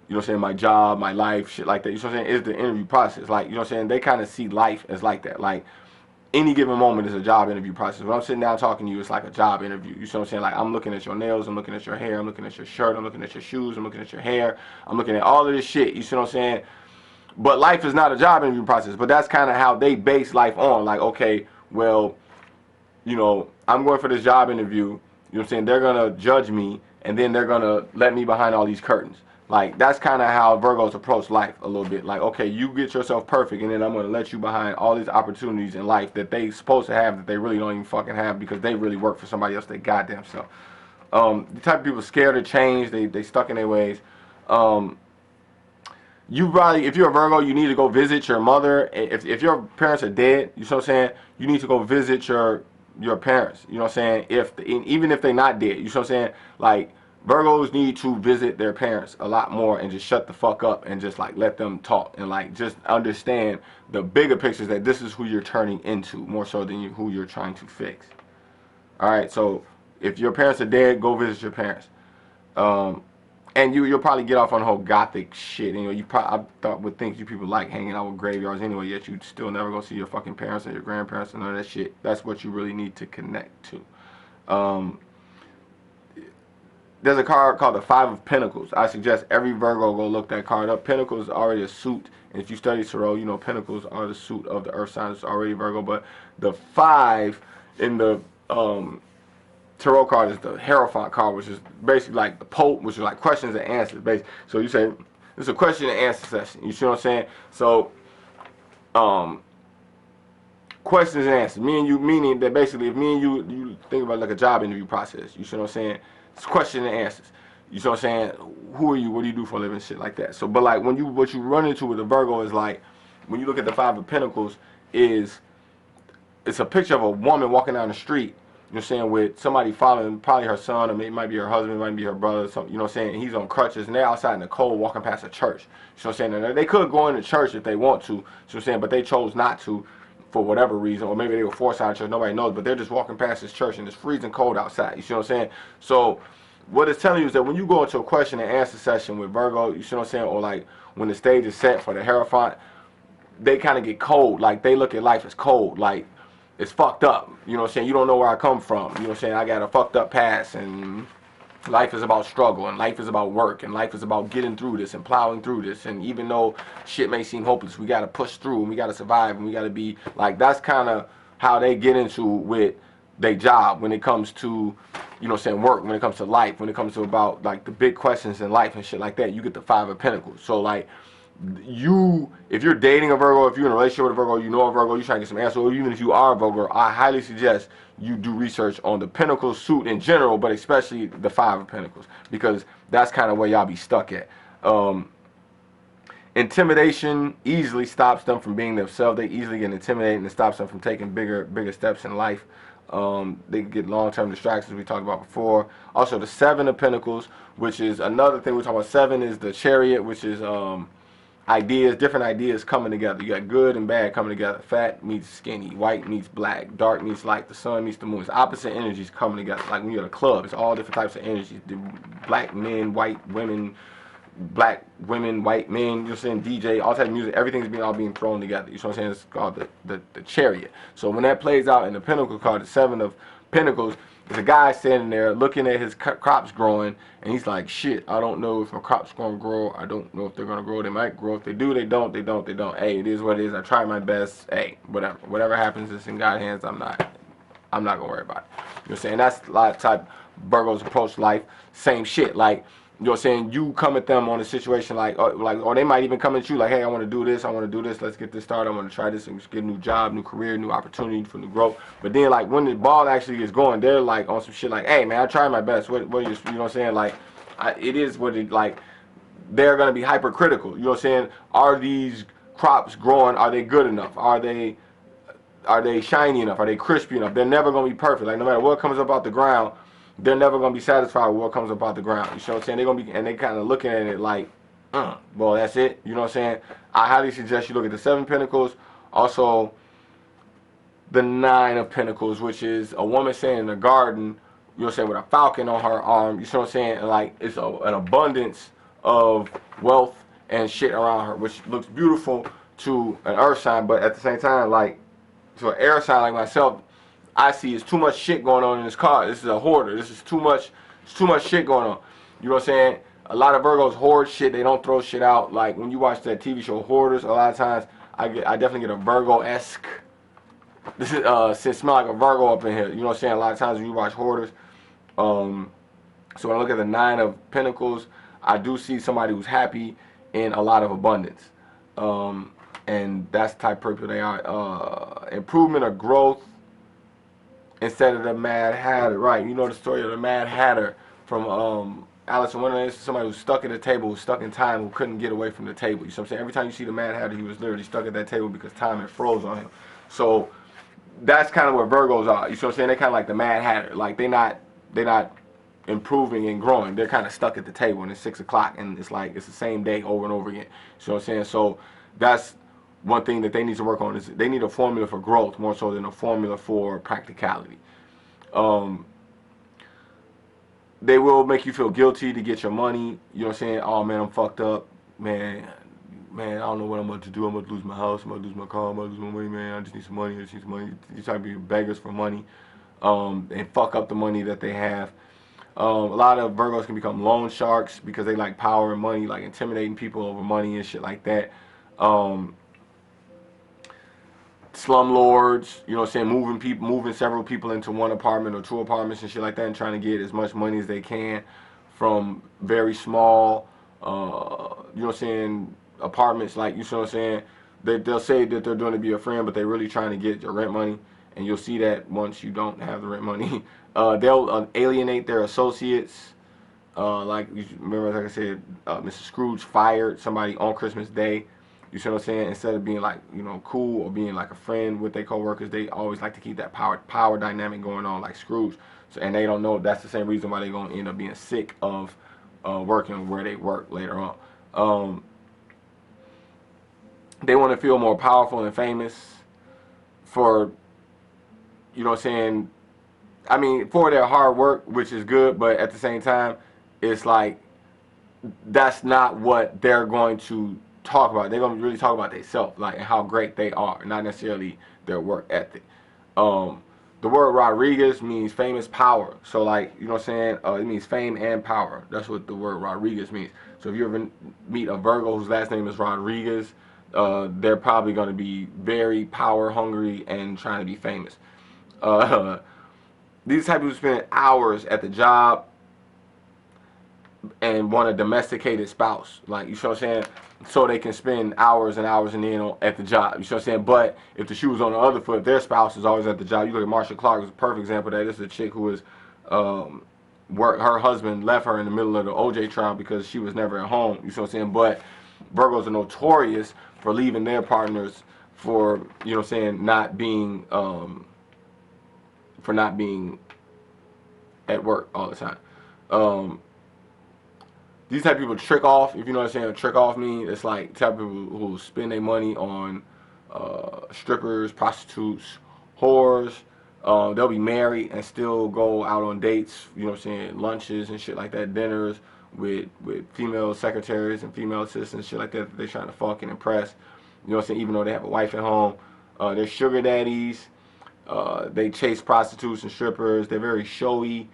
you know what I'm saying, my job, my life, shit like that. You know what I'm saying? Is the interview process. Like, you know what I'm saying? They kind of see life as like that. Like, any given moment is a job interview process. When I'm sitting down talking to you, it's like a job interview. You see what I'm saying? Like, I'm looking at your nails, I'm looking at your hair, I'm looking at your shirt, I'm looking at your shoes, I'm looking at your hair, I'm looking at all of this shit. You see what I'm saying? But life is not a job interview process. But that's kind of how they base life on. Like, okay, well, you know, I'm going for this job interview. You know what I'm saying? They're going to judge me, and then they're going to let me behind all these curtains. Like, that's kind of how Virgos approach life a little bit. Like, okay, you get yourself perfect, and then I'm going to let you behind all these opportunities in life that they supposed to have that they really don't even fucking have because they really work for somebody else, they goddamn self. The type of people scared of change, they stuck in their ways. You probably, if you're a Virgo, you need to go visit your mother. If your parents are dead, you know what I'm saying, you need to go visit your parents. You know what I'm saying? Even if they're not dead, you know what I'm saying? Like, Virgos need to visit their parents a lot more and just shut the fuck up and just like let them talk and like just understand the bigger pictures that this is who you're turning into more so than who you're trying to fix. All right, so if your parents are dead, go visit your parents. And you'll probably get off on the whole gothic shit. You know, I would think you people like hanging out with graveyards anyway, yet you still never go see your fucking parents and your grandparents and all that shit. That's what you really need to connect to. There's a card called the Five of Pentacles. I suggest every Virgo go look that card up. Pentacles is already a suit. And if you study Tarot, you know Pentacles are the suit of the Earth signs. It's already Virgo. But the 5 in the tarot card is the Hierophant card, which is basically like the Pope, which is like questions and answers, basically. So you say it's a question and answer session. You see what I'm saying? So, questions and answers. Me and you, meaning that basically if me and you think about like a job interview process. You see what I'm saying? It's question and answers. You see what I'm saying? Who are you? What do you do for a living? Shit like that. So, but like when you, what you run into with a Virgo is like, when you look at the Five of Pentacles, it's a picture of a woman walking down the street. You know what I'm saying, with somebody following, probably her son, or maybe it might be her husband, it might be her brother, something, you know what I'm saying, and he's on crutches, and they're outside in the cold walking past a church. You know what I'm saying, and they could go into church if they want to, you know what I'm saying, but they chose not to for whatever reason, or maybe they were forced out of church, nobody knows, but they're just walking past this church, and it's freezing cold outside, you see what I'm saying? So, what it's telling you is that when you go into a question and answer session with Virgo, you see what I'm saying, or like when the stage is set for the Hierophant, they kind of get cold, like they look at life as cold, like, it's fucked up, you know what I'm saying, you don't know where I come from, you know what I'm saying, I got a fucked up past, and life is about struggle, and life is about work, and life is about getting through this and plowing through this, and even though shit may seem hopeless, we gotta push through, and we gotta survive, and we gotta be, like, that's kind of how they get into with their job when it comes to, you know what I'm saying, work, when it comes to life, when it comes to about, like, the big questions in life and shit like that, you get the Five of Pentacles. So, like, you, if you're dating a Virgo, if you're in a relationship with a Virgo, you know a Virgo, you try to get some answers, or even if you are a Virgo, I highly suggest you do research on the Pentacles suit in general, but especially the Five of Pentacles, because that's kind of where y'all be stuck at. Intimidation easily stops them from being themselves. They easily get intimidated, and it stops them from taking bigger steps in life. They get long-term distractions we talked about before. Also, the Seven of Pentacles, which is another thing we talk about. Seven is the Chariot, which is ideas, different ideas coming together. You got good and bad coming together. Fat meets skinny, white meets black, dark meets light, the sun meets the moon. It's opposite energies coming together. Like when you're at a club, it's all different types of energies. The black men, white women, black women, white men, you're saying DJ, all types of music, everything's all being thrown together. You know what I'm saying? It's called the Chariot. So when that plays out in the Pentacle card, the Seven of Pentacles, there's a guy standing there looking at his crops growing, and he's like, shit, I don't know if my crops gonna grow. I don't know if they're gonna grow. They might grow. If they do, they don't. They don't. They don't. Hey, it is what it is. I try my best. Hey, whatever happens, it's in God's hands. I'm not gonna worry about it. You know what I'm saying? That's a lot of type Virgos approach life. Same shit. Like, you know what I'm saying? You come at them on a situation or they might even come at you like, hey, I want to do this, let's get this started, I want to try this and just get a new job, new career, new opportunity for new growth. But then, like, when the ball actually gets going, they're like on some shit like, hey, man, I tried my best. What you know what I'm saying? Like, it is what it, like, they're going to be hypercritical. You know what I'm saying? Are these crops growing? Are they good enough? Are they shiny enough? Are they crispy enough? They're never going to be perfect. Like, no matter what comes up out the ground, they're never going to be satisfied with what comes up out the ground. You know what I'm saying? They're going to be, and they kind of looking at it like, well, that's it. You know what I'm saying? I highly suggest you look at the Seven Pentacles. Also, the Nine of Pentacles, which is a woman sitting in a garden, you know what I'm saying, with a falcon on her arm. You know what I'm saying? And like, it's an abundance of wealth and shit around her, which looks beautiful to an earth sign, but at the same time, like, to an air sign like myself, I see is too much shit going on in this car. This is a hoarder. This is too much. It's too much shit going on. You know what I'm saying? A lot of Virgos hoard shit. They don't throw shit out. Like when you watch that TV show Hoarders, a lot of times I definitely get a Virgo-esque. This is smell like a Virgo up in here. You know what I'm saying? A lot of times when you watch Hoarders, so when I look at the Nine of Pentacles, I do see somebody who's happy in a lot of abundance, and that's the type of people they are. Improvement or growth. Instead of the Mad Hatter, right? You know the story of the Mad Hatter from Alice in Wonderland. Somebody who's stuck at a table, who's stuck in time, who couldn't get away from the table. You know what I'm saying? Every time you see the Mad Hatter, he was literally stuck at that table because time had froze on him. So that's kind of where Virgos are. You know what I'm saying? They're kind of like the Mad Hatter. Like they're not improving and growing. They're kind of stuck at the table, and it's 6 o'clock, and it's like it's the same day over and over again. You know what I'm saying? So that's one thing that they need to work on, is they need a formula for growth more so than a formula for practicality. They will make you feel guilty to get your money. You know what I'm saying? Oh man, I'm fucked up. Man, I don't know what I'm about to do. I'm about to lose my house. I'm about to lose my car. I'm about to lose my money, man. I just need some money. I just need some money. You try to be beggars for money, and fuck up the money that they have. A lot of Virgos can become loan sharks because they like power and money, like intimidating people over money and shit like that. slum lords, you know what I'm saying, moving several people into one apartment or two apartments and shit like that, and trying to get as much money as they can from very small, you know what I'm saying, apartments. Like, you know what I'm saying, they'll say that they're doing to be a friend, but they're really trying to get your rent money, and you'll see that once you don't have the rent money. They'll alienate their associates. Like, you remember, like I said, Mr. Scrooge fired somebody on Christmas Day. You see what I'm saying? Instead of being like, you know, cool or being like a friend with their coworkers, they always like to keep that power dynamic going on, like Scrooge. So, and they don't know that's the same reason why they're gonna end up being sick of working where they work later on. They want to feel more powerful and famous for, you know what I'm saying, I mean, for their hard work, which is good, but at the same time, it's like, that's not what they're going to talk about. They're going to really talk about themselves, like, and how great they are, not necessarily their work ethic. The word Rodriguez means famous power. So, like, you know what I'm saying? It means fame and power. That's what the word Rodriguez means. So if you ever meet a Virgo whose last name is Rodriguez, they're probably going to be very power hungry and trying to be famous. These type of people spend hours at the job and want a domesticated spouse. Like, you know what I'm saying? So they can spend hours and hours and then at the job. You know what I'm saying? But if the shoe was on the other foot, their spouse is always at the job. You look at Marsha Clark, is a perfect example of that. This is a chick who was, her husband left her in the middle of the OJ trial because she was never at home. You know what I'm saying? But Virgos are notorious for leaving their partners for, you know what I'm saying, not being, for not being at work all the time. These type of people trick off. If you know what I'm saying, trick off means it's like type of people who spend their money on strippers, prostitutes, whores. They'll be married and still go out on dates. You know what I'm saying, lunches and shit like that, dinners with female secretaries and female assistants, shit like that they're trying to fuck and impress. You know what I'm saying, even though they have a wife at home. They're sugar daddies. They chase prostitutes and strippers. They're very showy.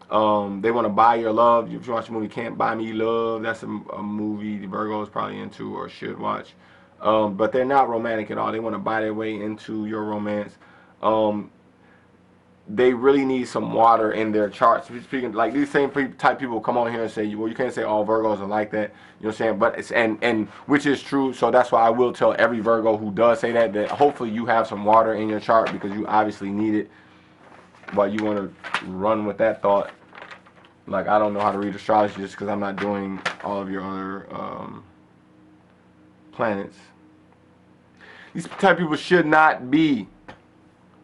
They want to buy your love. If you watch the movie Can't Buy Me Love, that's a movie the Virgo is probably into or should watch. But they're not romantic at all. They want to buy their way into your romance. They really need some water in their charts. Speaking, like, these same type people come on here and say, well, you can't say all Virgos are like that. You know what I'm saying? But it's, and which is true. So that's why I will tell every Virgo who does say that hopefully you have some water in your chart, because you obviously need it. But you want to run with that thought. Like, I don't know how to read astrology just because I'm not doing all of your other planets. These type of people should not be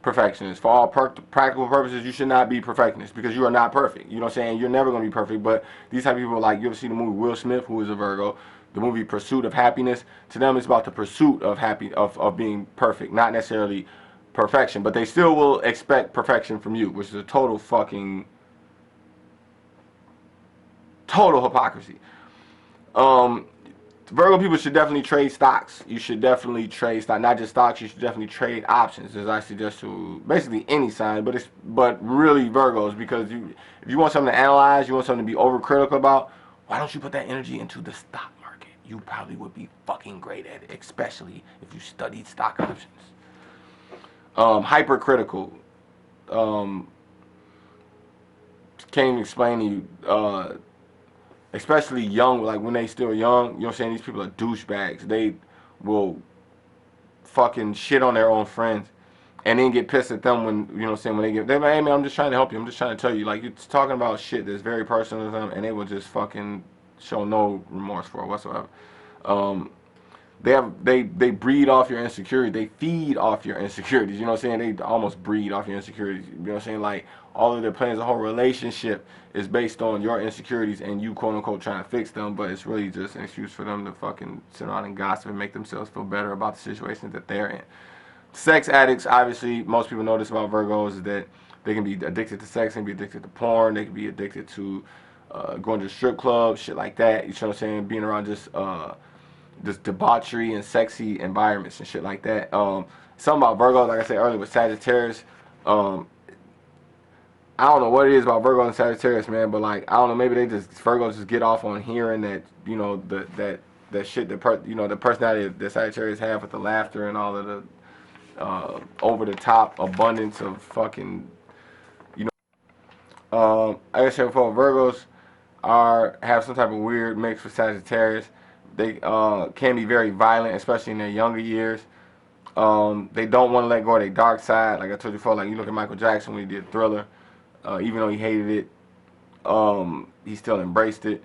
perfectionists. For all practical purposes, you should not be perfectionists because you are not perfect. You know what I'm saying? You're never going to be perfect. But these type of people, like, you ever see the movie Will Smith, who is a Virgo, the movie Pursuit of Happiness? To them, it's about the pursuit of being perfect, not necessarily perfection. But they still will expect perfection from you, which is a total fucking total hypocrisy. Virgo people should definitely trade stocks. You should definitely trade stock, not just stocks. You should definitely trade options, as I suggest to basically any sign, but really Virgos, because if you want something to analyze, you want something to be overcritical about, why don't you put that energy into the stock market? You probably would be fucking great at it, especially if you studied stock options. Hypercritical. Can't even explain to you. Especially young, like when they still young, you know what I'm saying? These people are douchebags. They will fucking shit on their own friends and then get pissed at them when, you know what I'm saying, when they're like, hey man, I'm just trying to help you. I'm just trying to tell you. Like, you're talking about shit that's very personal to them, and they will just fucking show no remorse for it whatsoever. They breed off your insecurity. They feed off your insecurities. You know what I'm saying? They almost breed off your insecurities. You know what I'm saying? Like, all of their plans, the whole relationship is based on your insecurities and you, quote unquote, trying to fix them. But it's really just an excuse for them to fucking sit around and gossip and make themselves feel better about the situations that they're in. Sex addicts, obviously, most people know this about Virgos, is that they can be addicted to sex, they can be addicted to porn, they can be addicted to going to strip clubs, shit like that. You know what I'm saying? Being around just debauchery and sexy environments and shit like that. Something about Virgos, like I said earlier, with Sagittarius. I don't know what it is about Virgo and Sagittarius, man, but like, I don't know, maybe Virgos just get off on hearing that, you know, that shit, you know, the personality that Sagittarius have with the laughter and all of the over the top abundance of fucking, you know. Like I said before, Virgos have some type of weird mix with Sagittarius. They can be very violent, especially in their younger years. They don't want to let go of their dark side. Like I told you before, like you look at Michael Jackson when he did Thriller, even though he hated it, he still embraced it.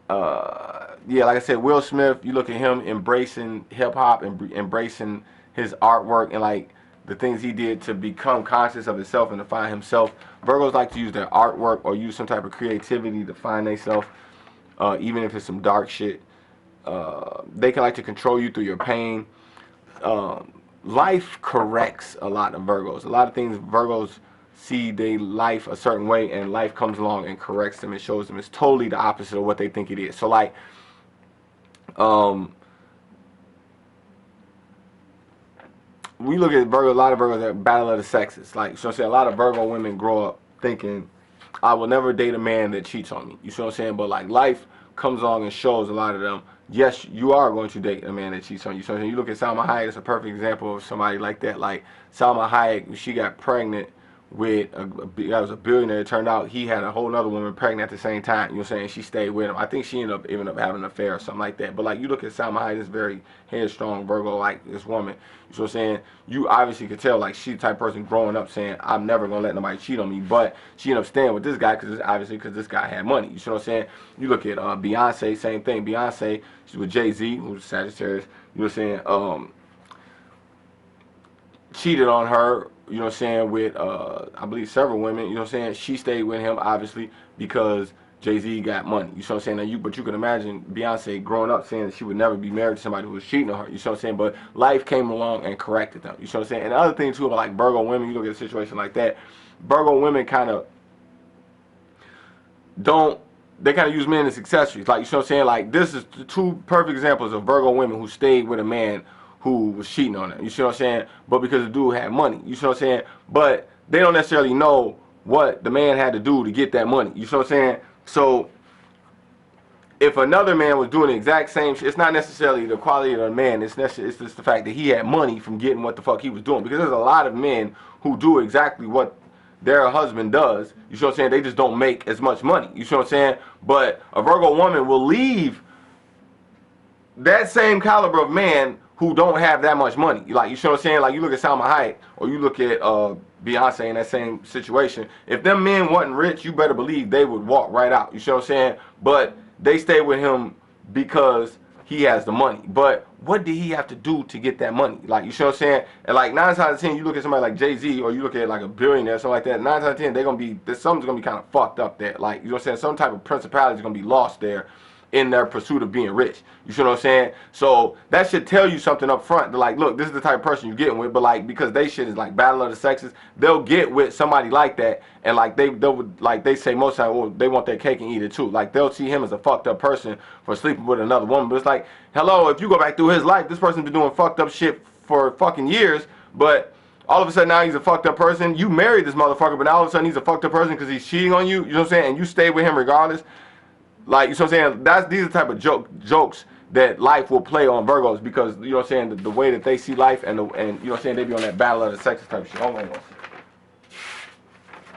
Yeah, like I said, Will Smith, you look at him embracing hip hop and embracing his artwork and like the things he did to become conscious of himself and to find himself. Virgos like to use their artwork or use some type of creativity to find themselves, even if it's some dark shit. They can like to control you through your pain. Life corrects a lot of Virgos. A lot of things Virgos see their life a certain way, and life comes along and corrects them and shows them it's totally the opposite of what they think it is. So like, we look at Virgo, a lot of Virgos at battle of the sexes. Like, so I'm saying a lot of Virgo women grow up thinking, I will never date a man that cheats on me. You see what I'm saying? But like life comes along and shows a lot of them, yes, you are going to date a man that cheats on you. So you look at Salma Hayek, it's a perfect example of somebody like that. Like Salma Hayek, she got pregnant with that was a billionaire. It turned out he had a whole other woman pregnant at the same time. You know what I'm saying? She stayed with him. I think she ended up having an affair or something like that. But like you look at Salma Hayek, this very headstrong Virgo, like this woman. You know what I'm saying? You obviously could tell like she's the type of person growing up saying I'm never gonna let nobody cheat on me. But she ended up staying with this guy because this guy had money. You see what I'm saying? You look at Beyonce, same thing. Beyonce, she's with Jay-Z, who's Sagittarius. You know what I'm saying? Cheated on her, you know what I'm saying, with I believe several women, you know what I'm saying. She stayed with him obviously because Jay-Z got money. You know what I'm saying? Now but you can imagine Beyonce growing up saying that she would never be married to somebody who was cheating on her. You know what I'm saying? But life came along and corrected them. You know what I'm saying? And the other thing too about like Virgo women, you look at a situation like that, Virgo women kind of they kind of use men as accessories. Like, you know what I'm saying? Like, this is the two perfect examples of Virgo women who stayed with a man who was cheating on them. You see what I'm saying? But because the dude had money. You see what I'm saying? But they don't necessarily know what the man had to do to get that money. You see what I'm saying? So, if another man was doing the exact same shit, it's not necessarily the quality of the man. It's just the fact that he had money from getting what the fuck he was doing. Because there's a lot of men who do exactly what their husband does. You see what I'm saying? They just don't make as much money. You see what I'm saying? But a Virgo woman will leave that same caliber of man who don't have that much money. Like, you see what I'm saying? Like, you look at Salma Hayek or you look at Beyonce in that same situation. If them men wasn't rich, you better believe they would walk right out. You see what I'm saying? But they stay with him because he has the money. But what did he have to do to get that money? Like, you see what I'm saying? And like 9 times out of 10, you look at somebody like Jay-Z or you look at like a billionaire, something like that, 9 times out of 10, something's gonna be kind of fucked up there. Like, you know what I'm saying? Some type of principality is gonna be lost there in their pursuit of being rich. You see what I'm saying? So that should tell you something up front. They're like, look, this is the type of person you're getting with. But like, because they shit is like battle of the sexes, they'll get with somebody like that, and like they say most time, well, they want their cake and eat it too. Like, they'll see him as a fucked up person for sleeping with another woman. But it's like, hello, if you go back through his life, this person's been doing fucked up shit for fucking years, but all of a sudden now he's a fucked up person. You married this motherfucker, but now all of a sudden he's a fucked up person because he's cheating on you. You know what I'm saying? And you stay with him regardless. Like, you know what I'm saying? These are the type of jokes that life will play on Virgos because, you know what I'm saying, the way that they see life and you know what I'm saying, they be on that battle of the sexes type of shit. Hold on,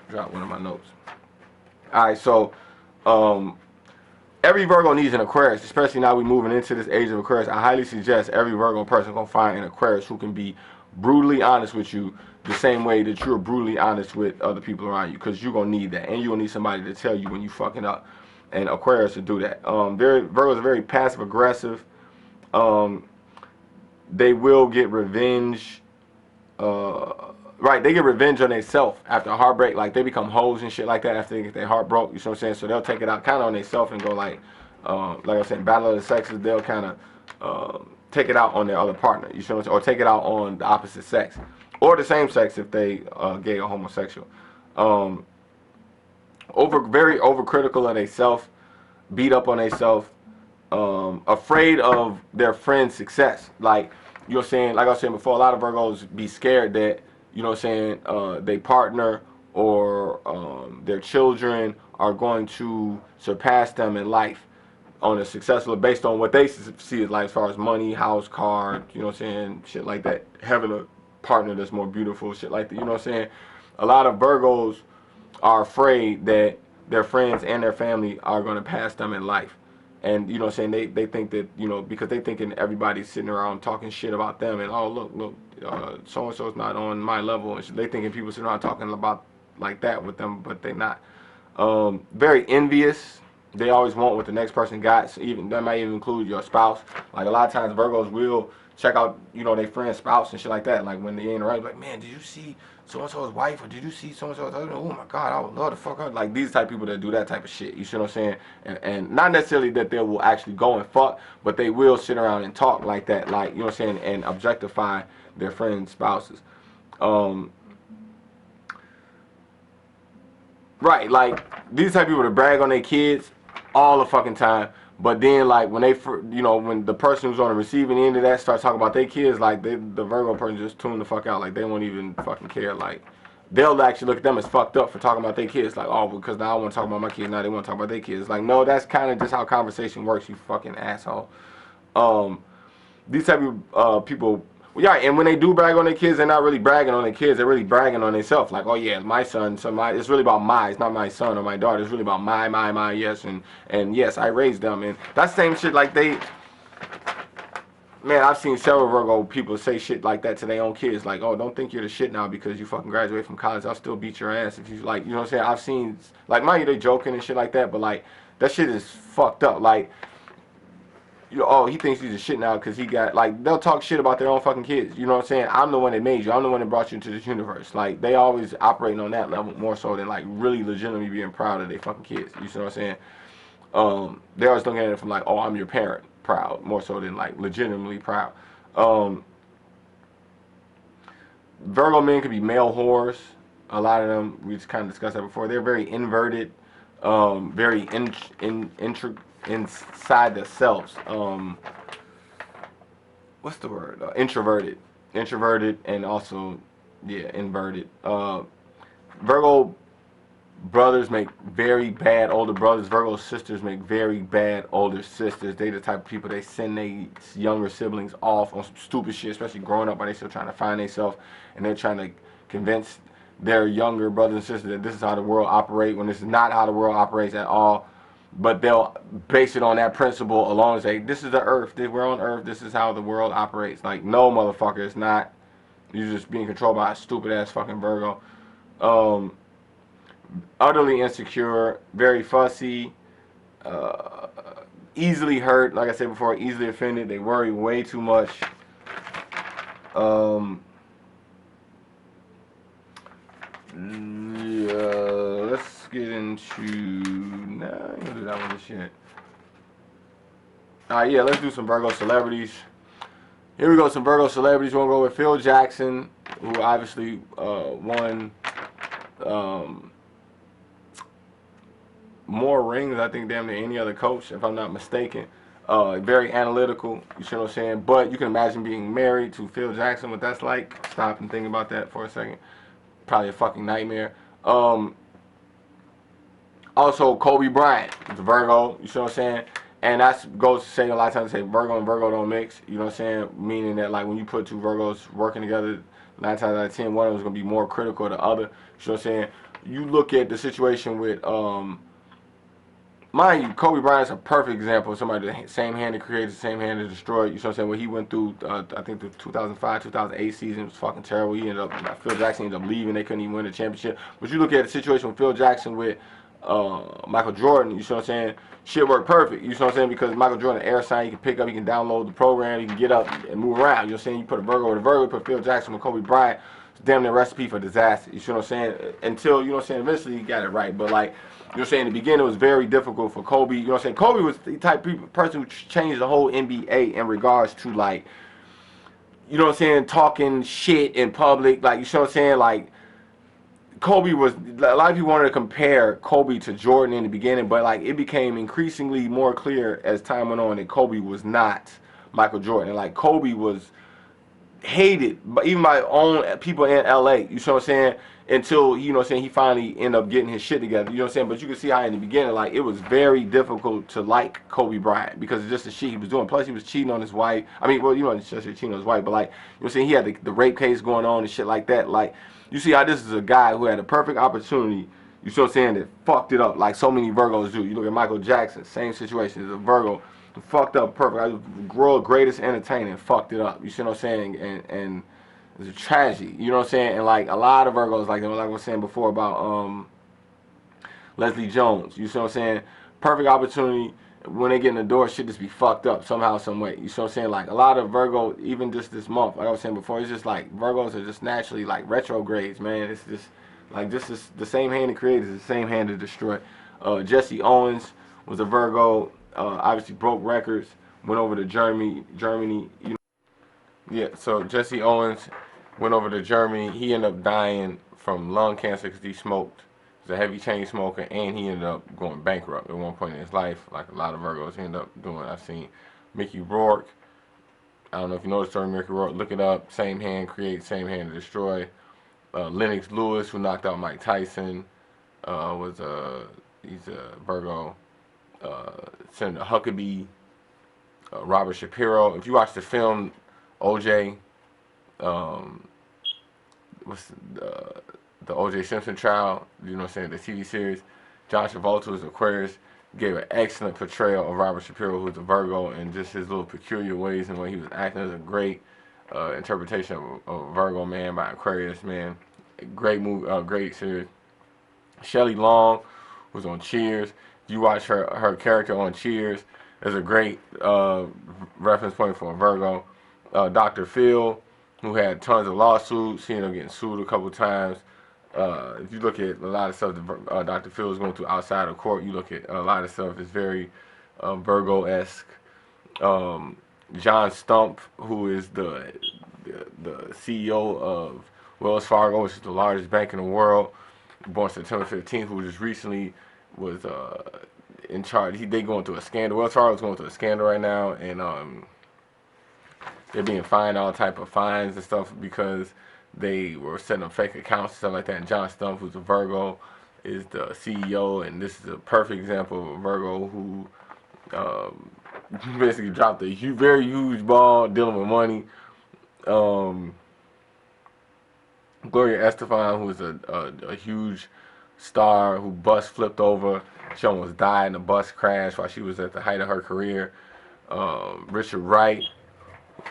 drop one of my notes. Alright, so every Virgo needs an Aquarius, especially now we're moving into this age of Aquarius. I highly suggest every Virgo person gonna find an Aquarius who can be brutally honest with you the same way that you're brutally honest with other people around you, because you're gonna need that, and you're gonna need somebody to tell you when you fucking up. And Aquarius to do that. Virgos are very passive aggressive. They will get revenge. Right, they get revenge on themselves after a heartbreak. Like, they become hoes and shit like that after they get their heart broke. You know what I'm saying? So they'll take it out kind of on themselves and go like I said, battle of the sexes. They'll kind of take it out on their other partner. You know what I'm saying? Or take it out on the opposite sex or the same sex if they gay or homosexual. Very overcritical of themselves, beat up on themselves, afraid of their friend's success. Like, you know what I'm saying, like I was saying before, a lot of Virgos be scared that, you know what I'm saying, they partner or their children are going to surpass them in life on a successful, based on what they see as life, as far as money, house, car, you know what I'm saying, shit like that, having a partner that's more beautiful, shit like that. You know what I'm saying? A lot of Virgos are afraid that their friends and their family are going to pass them in life. And, you know what I'm saying, they think that, you know, because they thinking everybody's sitting around talking shit about them and, oh, look, so-and-so's not on my level. And they thinking people sitting around talking about like that with them, but they not. Very envious. They always want what the next person got. So even that might even include your spouse. Like a lot of times Virgos will check out, you know, their friend's spouse and shit like that. Like when they ain't around, like, man, did you see so-and-so's wife, or did you see so-and-so's husband? Oh my God, I would love to fuck her. Like these type of people that do that type of shit. You see what I'm saying? And not necessarily that they will actually go and fuck, but they will sit around and talk like that, like, you know what I'm saying, and objectify their friends' spouses. Right, like these type of people that brag on their kids all the fucking time, but then like when they, you know, when the person who's on the receiving end of that starts talking about their kids, like the Virgo person just tune the fuck out, like they won't even fucking care. Like they'll actually look at them as fucked up for talking about their kids, like, oh, because now I want to talk about my kids, now they want to talk about their kids. Like, no, that's kind of just how conversation works, you fucking asshole. These type of people. Yeah, and when they do brag on their kids, they're not really bragging on their kids. They're really bragging on themselves. Like, oh yeah, my son. So it's really about my. It's not my son or my daughter. It's really about my. Yes, and yes, I raised them. And that same shit. Like they, man, I've seen several Virgo people say shit like that to their own kids. Like, oh, don't think you're the shit now because you fucking graduated from college. I'll still beat your ass if you like. You know what I'm saying? I've seen, like, mind you, they joking and shit like that, but like that shit is fucked up. Like, you know, oh, he thinks he's a shit now because he got, like, they'll talk shit about their own fucking kids. You know what I'm saying? I'm the one that made you. I'm the one that brought you into this universe. Like, they always operating on that level more so than, like, really legitimately being proud of their fucking kids. You see what I'm saying? They always looking at it from, like, oh, I'm your parent, proud, more so than, like, legitimately proud. Virgo men could be male whores. A lot of them, we just kind of discussed that before. They're very inverted, very inside themselves. What's the word? Introverted, and also, yeah, inverted. Virgo brothers make very bad older brothers. Virgo sisters make very bad older sisters. They the type of people, they send their younger siblings off on some stupid shit, especially growing up while they still trying to find themselves, and they're trying to convince their younger brothers and sisters that this is how the world operates, when this is not how the world operates at all. But they'll base it on that principle alone and say, this is the earth, we're on earth, this is how the world operates. Like, no, motherfucker, it's not. You're just being controlled by a stupid ass fucking Virgo. Utterly insecure, very fussy, easily hurt, like I said before, easily offended. They worry way too much. Yeah, let's get into, nah, I ain't gonna do that one this shit. Yeah, let's do some Virgo celebrities. Here we go, some Virgo celebrities. We're gonna go with Phil Jackson, who obviously won more rings, I think, damn near any other coach, if I'm not mistaken. Very analytical, you see what I'm saying? But you can imagine being married to Phil Jackson, what that's like. Stop and think about that for a second. Probably a fucking nightmare. Also, Kobe Bryant, the Virgo, you see what I'm saying? And that goes to say, a lot of times, say Virgo and Virgo don't mix, you know what I'm saying? Meaning that, like, when you put two Virgos working together, 9 times out of 10, one of them is going to be more critical of the other. You know what I'm saying? You look at the situation with, mind you, Kobe Bryant's a perfect example of somebody the same hand that created, the same hand that destroyed. You know what I'm saying? What he went through, I think the 2005, 2008 season was fucking terrible. He ended up, Phil Jackson ended up leaving. They couldn't even win the championship. But you look at the situation with Phil Jackson with Michael Jordan, you see what I'm saying? Shit worked perfect. You see what I'm saying? Because Michael Jordan, air sign, he can pick up, he can download the program, he can get up and move around. You know what I'm saying? You put a Virgo with a Virgo, you put Phil Jackson with Kobe Bryant. It's damn near recipe for disaster. You see what I'm saying? Until, you know what I'm saying, eventually he got it right. But like, you know what I'm saying, in the beginning it was very difficult for Kobe. You know what I'm saying? Kobe was the type of person who changed the whole NBA in regards to, like, you know what I'm saying, talking shit in public. Like, you see what I'm saying? Like, Kobe was, a lot of people wanted to compare Kobe to Jordan in the beginning, but like it became increasingly more clear as time went on that Kobe was not Michael Jordan. Like, Kobe was hated, even by own people in LA. You see what I'm saying? until, you know what I'm saying, he finally ended up getting his shit together, you know what I'm saying? But you can see how in the beginning, like, it was very difficult to like Kobe Bryant because it's just the shit he was doing. Plus, he was cheating on his wife. I mean, well, you know, just cheating on his wife, but, like, you know what I'm saying, he had the rape case going on and shit like that. Like, you see how this is a guy who had a perfect opportunity, you see what I'm saying, that fucked it up like so many Virgos do. You look at Michael Jackson, same situation, he's a Virgo, fucked up perfect. World greatest entertainer, fucked it up. You see what I'm saying? And it's a tragedy. You know what I'm saying? And like a lot of Virgos, like I was saying before about Leslie Jones. You see what I'm saying? Perfect opportunity. When they get in the door, shit just be fucked up somehow, some way. You see what I'm saying? Like a lot of Virgo, even just this month, like I was saying before, it's just like Virgos are just naturally like retrogrades, man. It's just like this is the same hand to create is the same hand to destroy. Jesse Owens was a Virgo. Obviously broke records. Went over to Germany. You know. Yeah. So Jesse Owens went over to Germany. He ended up dying from lung cancer because he smoked. He was a heavy chain smoker, and he ended up going bankrupt at one point in his life, like a lot of Virgos end up doing. I've seen Mickey Rourke. I don't know if you know the story of Mickey Rourke. Look it up. Same hand create, same hand to destroy. Lennox Lewis, who knocked out Mike Tyson, he's a Virgo. Senator Huckabee, Robert Shapiro. If you watch the film OJ, what's the OJ Simpson trial, you know what I'm saying, the TV series, John Travolta was Aquarius, gave an excellent portrayal of Robert Shapiro, who's a Virgo, and just his little peculiar ways and the way he was acting. As a great interpretation of a Virgo man by Aquarius, man. Great movie, great series. Shelley Long was on Cheers. If you watch her character on Cheers, there's a great reference point for a Virgo. Dr. Phil, who had tons of lawsuits, he ended up getting sued a couple times. If you look at a lot of stuff that Dr. Phil is going through outside of court, you look at a lot of stuff is very Virgo-esque. John Stump, who is the CEO of Wells Fargo, which is the largest bank in the world, born September 15th, who just recently was in charge. They going through a scandal. Wells Fargo is going through a scandal right now, and they're being fined all type of fines and stuff because they were setting up fake accounts and stuff like that. And John Stump, who's a Virgo, is the CEO, and this is a perfect example of a Virgo who basically dropped a very huge ball dealing with money. Gloria Estefan, who is a huge star who bus flipped over. She almost died in a bus crash while she was at the height of her career. Richard Wright,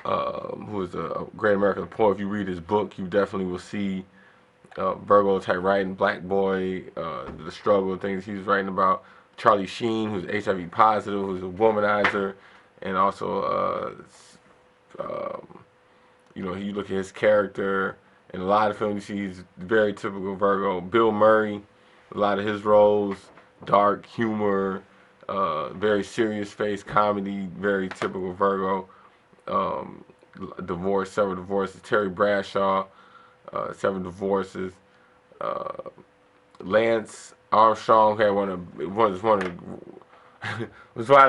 who is a great American poet. If you read his book, you definitely will see Virgo type writing. Black Boy, the struggle, things he was writing about. Charlie Sheen, who's HIV positive, who's a womanizer, and also, you know, you look at his character. In a lot of films, you see he's very typical Virgo. Bill Murray, a lot of his roles, dark humor, very serious face comedy, very typical Virgo. Several divorces. Terry Bradshaw, several divorces. Lance Armstrong had was widely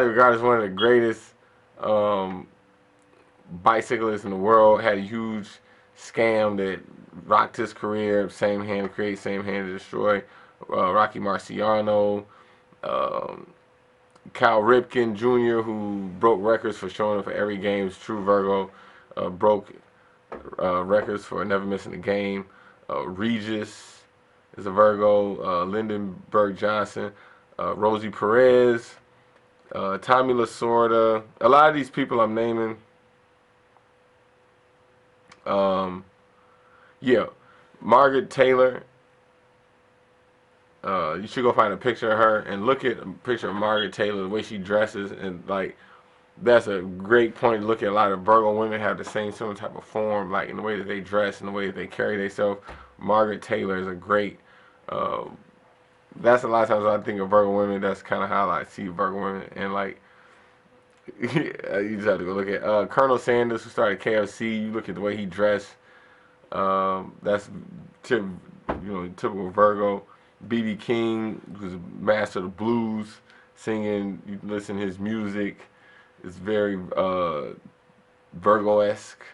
regarded as one of the greatest bicyclists in the world. Had a huge scam that rocked his career. Same hand to create, same hand to destroy. Rocky Marciano, Cal Ripken Jr., who broke records for showing up for every game. Is true Virgo. Broke records for never missing a game. Regis is a Virgo. Lindenberg Johnson, Rosie Perez, Tommy Lasorda. A lot of these people I'm naming. Yeah, Margaret Taylor. You should go find a picture of her and look at a picture of Margaret Taylor, the way she dresses, and like that's a great point to look at. A lot of Virgo women have the same similar type of form, like in the way that they dress and the way that they carry themselves. Margaret Taylor is a great. That's a lot of times when I think of Virgo women. That's kind of how I see Virgo women, and like you just have to go look at Colonel Sanders, who started KFC. You look at the way he dressed. That's typical Virgo. B.B. King, who's a master of the blues, singing. You listen to his music. It's very Virgo-esque.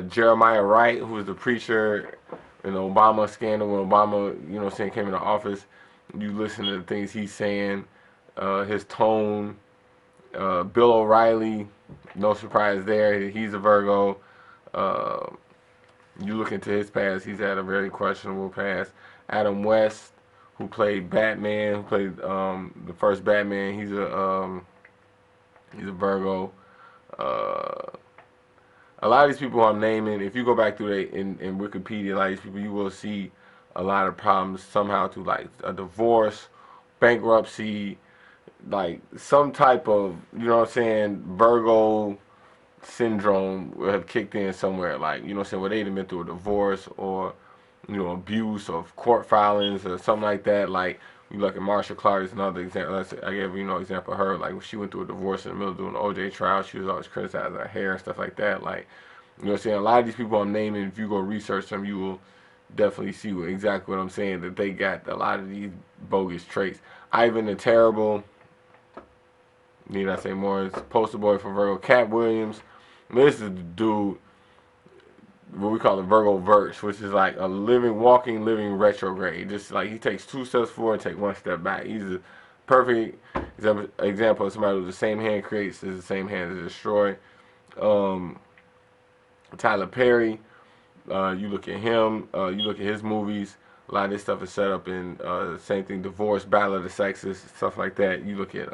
Jeremiah Wright, who was the preacher in the Obama scandal when Obama, you know, saying came into office. You listen to the things he's saying, his tone. Bill O'Reilly, no surprise there. He's a Virgo. Uh, you look into his past, he's had a very questionable past. Adam West, who played Batman, who played the first Batman, he's a Virgo. Uh, a lot of these people I'm naming, if you go back through in Wikipedia, a lot of these people, you will see a lot of problems somehow through like a divorce, bankruptcy, like some type of, you know what I'm saying, Virgo syndrome will have kicked in somewhere, like, you know what I'm saying, where they've been through a divorce or, you know, abuse or court filings or something like that. Like, you look at Marsha Clark is another example. I gave, you know, example of her, like when she went through a divorce in the middle of doing the OJ trial, she was always criticizing her hair and stuff like that. Like, you know what I'm saying, a lot of these people I'm naming, if you go research them, you will definitely see exactly what I'm saying, that they got a lot of these bogus traits. Ivan the Terrible, need I say more? It's poster boy for Virgo. Cat Williams. This is the dude, what we call the Virgo verse, which is like a walking, living retrograde. Just like he takes 2 steps forward and take 1 step back. He's a perfect example of somebody who the same hand creates is the same hand to destroy. Tyler Perry, you look at him, you look at his movies. A lot of this stuff is set up in same thing, divorce, battle of the sexes, stuff like that. You look at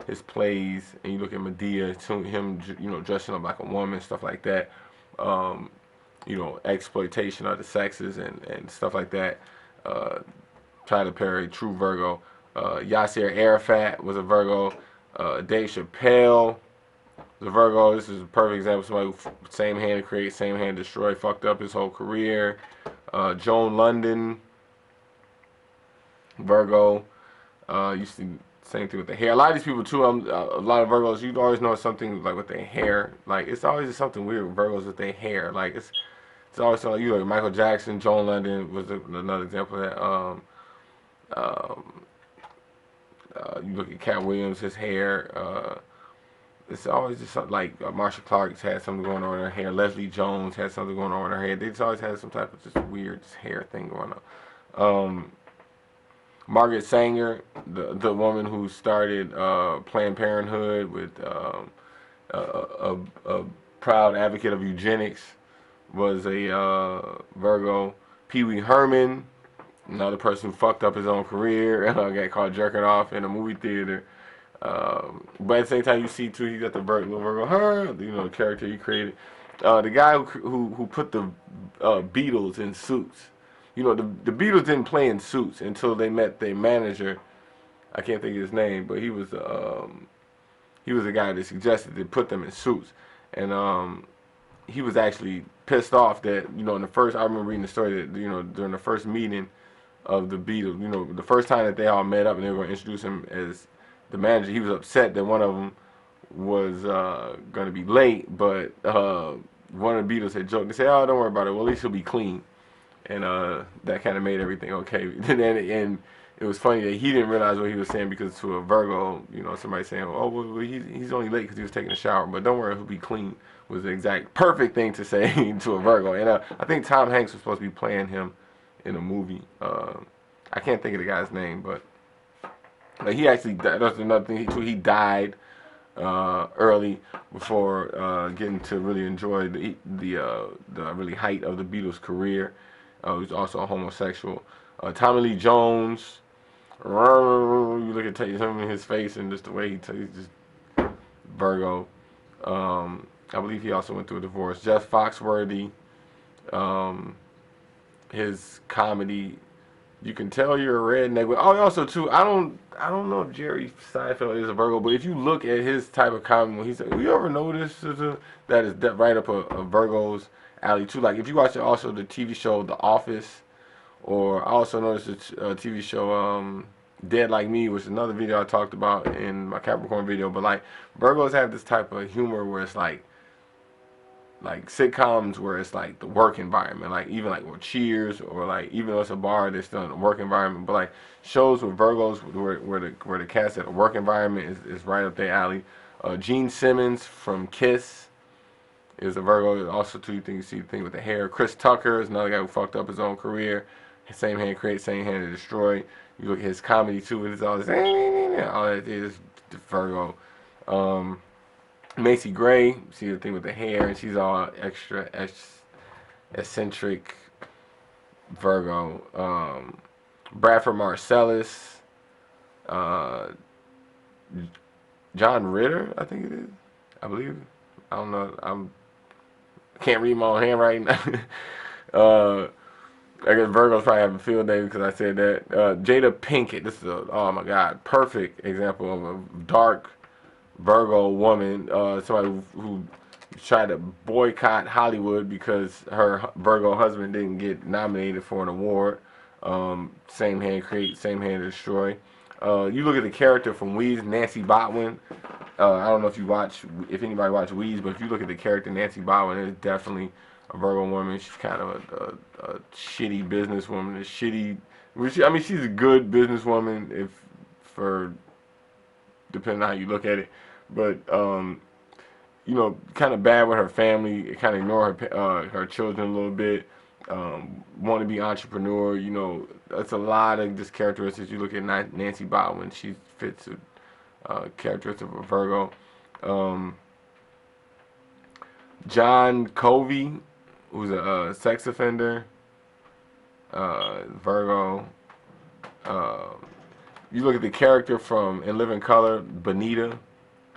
his plays, and you look at Medea, him, you know, dressing up like a woman, stuff like that. You know, exploitation of the sexes and stuff like that. Tyler Perry, true Virgo. Yasser Arafat was a Virgo. Dave Chappelle was a Virgo. This is a perfect example of somebody who same hand create, same hand destroy, fucked up his whole career. Joan London, Virgo. You see same thing with the hair. A lot of these people too. A lot of Virgos. You always know something like with their hair. Like it's always something weird with Virgos with their hair. Like it's always something. You know, Michael Jackson, Joan London was another example of that. You look at Cat Williams, his hair. It's always just something like Marsha Clark's had something going on in her hair. Leslie Jones had something going on in her hair. They just always had some type of just weird hair thing going on. Margaret Sanger, the woman who started Planned Parenthood with a proud advocate of eugenics, was a Virgo. Pee Wee Herman, another person who fucked up his own career, got caught jerking off in a movie theater. But at the same time, you see too, he got the Virgo, you know, the character he created. The guy who put the Beatles in Suits. You know, the Beatles didn't play in Suits until they met their manager. I can't think of his name, but he was the guy that suggested they put them in suits, and he was actually pissed off that, you know, in the first, I remember reading the story that, you know, during the first meeting of the Beatles, you know, the first time that they all met up and they were going to introduce him as the manager, he was upset that one of them was going to be late, but one of the Beatles had joked. They said, "Oh, don't worry about it. Well, at least he'll be clean," and that kind of made everything okay. And it was funny that he didn't realize what he was saying, because to a Virgo, you know, somebody saying, "Oh, well, he's only late because he was taking a shower," but don't worry, he'll be clean, was the exact perfect thing to say to a Virgo. And I think Tom Hanks was supposed to be playing him in a movie. I can't think of the guy's name, but he actually, that's another thing, he died early before getting to really enjoy the really height of the Beatles' career. He was also a homosexual. Tommy Lee Jones, you look at him in his face and just the way he's just Virgo. I believe he also went through a divorce. Jeff Foxworthy, his comedy, you can tell you're a redneck. Oh, also too, I don't know if Jerry Seinfeld is a Virgo, but if you look at his type of comedy, when he said, "You ever notice that is right up a Virgo's alley too?" Like if you watch also the TV show The Office, or I also noticed the TV show Dead Like Me, which is another video I talked about in my Capricorn video. But like Virgos have this type of humor where it's like sitcoms where it's like the work environment, like even like with Cheers, or like even though it's a bar, they're still in the work environment. But like shows with Virgos where the cast at the work environment is right up their alley. Gene Simmons from Kiss is a Virgo. Also, too, you see the thing with the hair. Chris Tucker is another guy who fucked up his own career. Same hand create, same hand to destroy. You look at his comedy too, it's all this, all that is Virgo. Macy Gray, see the thing with the hair, and she's all extra eccentric Virgo. Bradford Marcellus, John Ritter, I think it is. I believe. I don't know. Can't read my own handwriting. I guess Virgo's probably having a field day because I said that. Jada Pinkett. This is oh my God, perfect example of a dark Virgo woman. Somebody who tried to boycott Hollywood because her Virgo husband didn't get nominated for an award. Same hand create, same hand destroy. You look at the character from Weeds, Nancy Botwin. I don't know if anybody watched Weeds, but if you look at the character Nancy Botwin, it's definitely a Virgo woman. She's kind of a shitty businesswoman. I mean, she's a good businesswoman depending on how you look at it. But you know, kind of bad with her family. Kind of ignore her children a little bit. Want to be entrepreneur. You know, that's a lot of just characteristics. You look at Nancy Botwin. She fits a characteristic of a Virgo. John Covey, who's a sex offender, Virgo. You look at the character from In Living Color, Benita,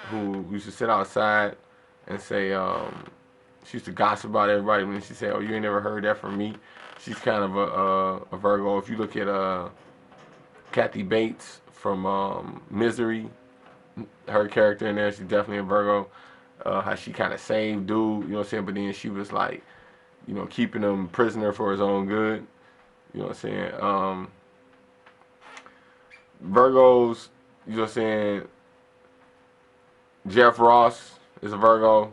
who used to sit outside and say, she used to gossip about everybody, and she said, "Oh, you ain't never heard that from me." She's kind of a Virgo. If you look at Kathy Bates from Misery, her character in there, she's definitely a Virgo. How she kind of saved dude, you know what I'm saying? But then she was like, you know, keeping him prisoner for his own good. You know what I'm saying? Virgos, you know what I'm saying? Jeff Ross is a Virgo.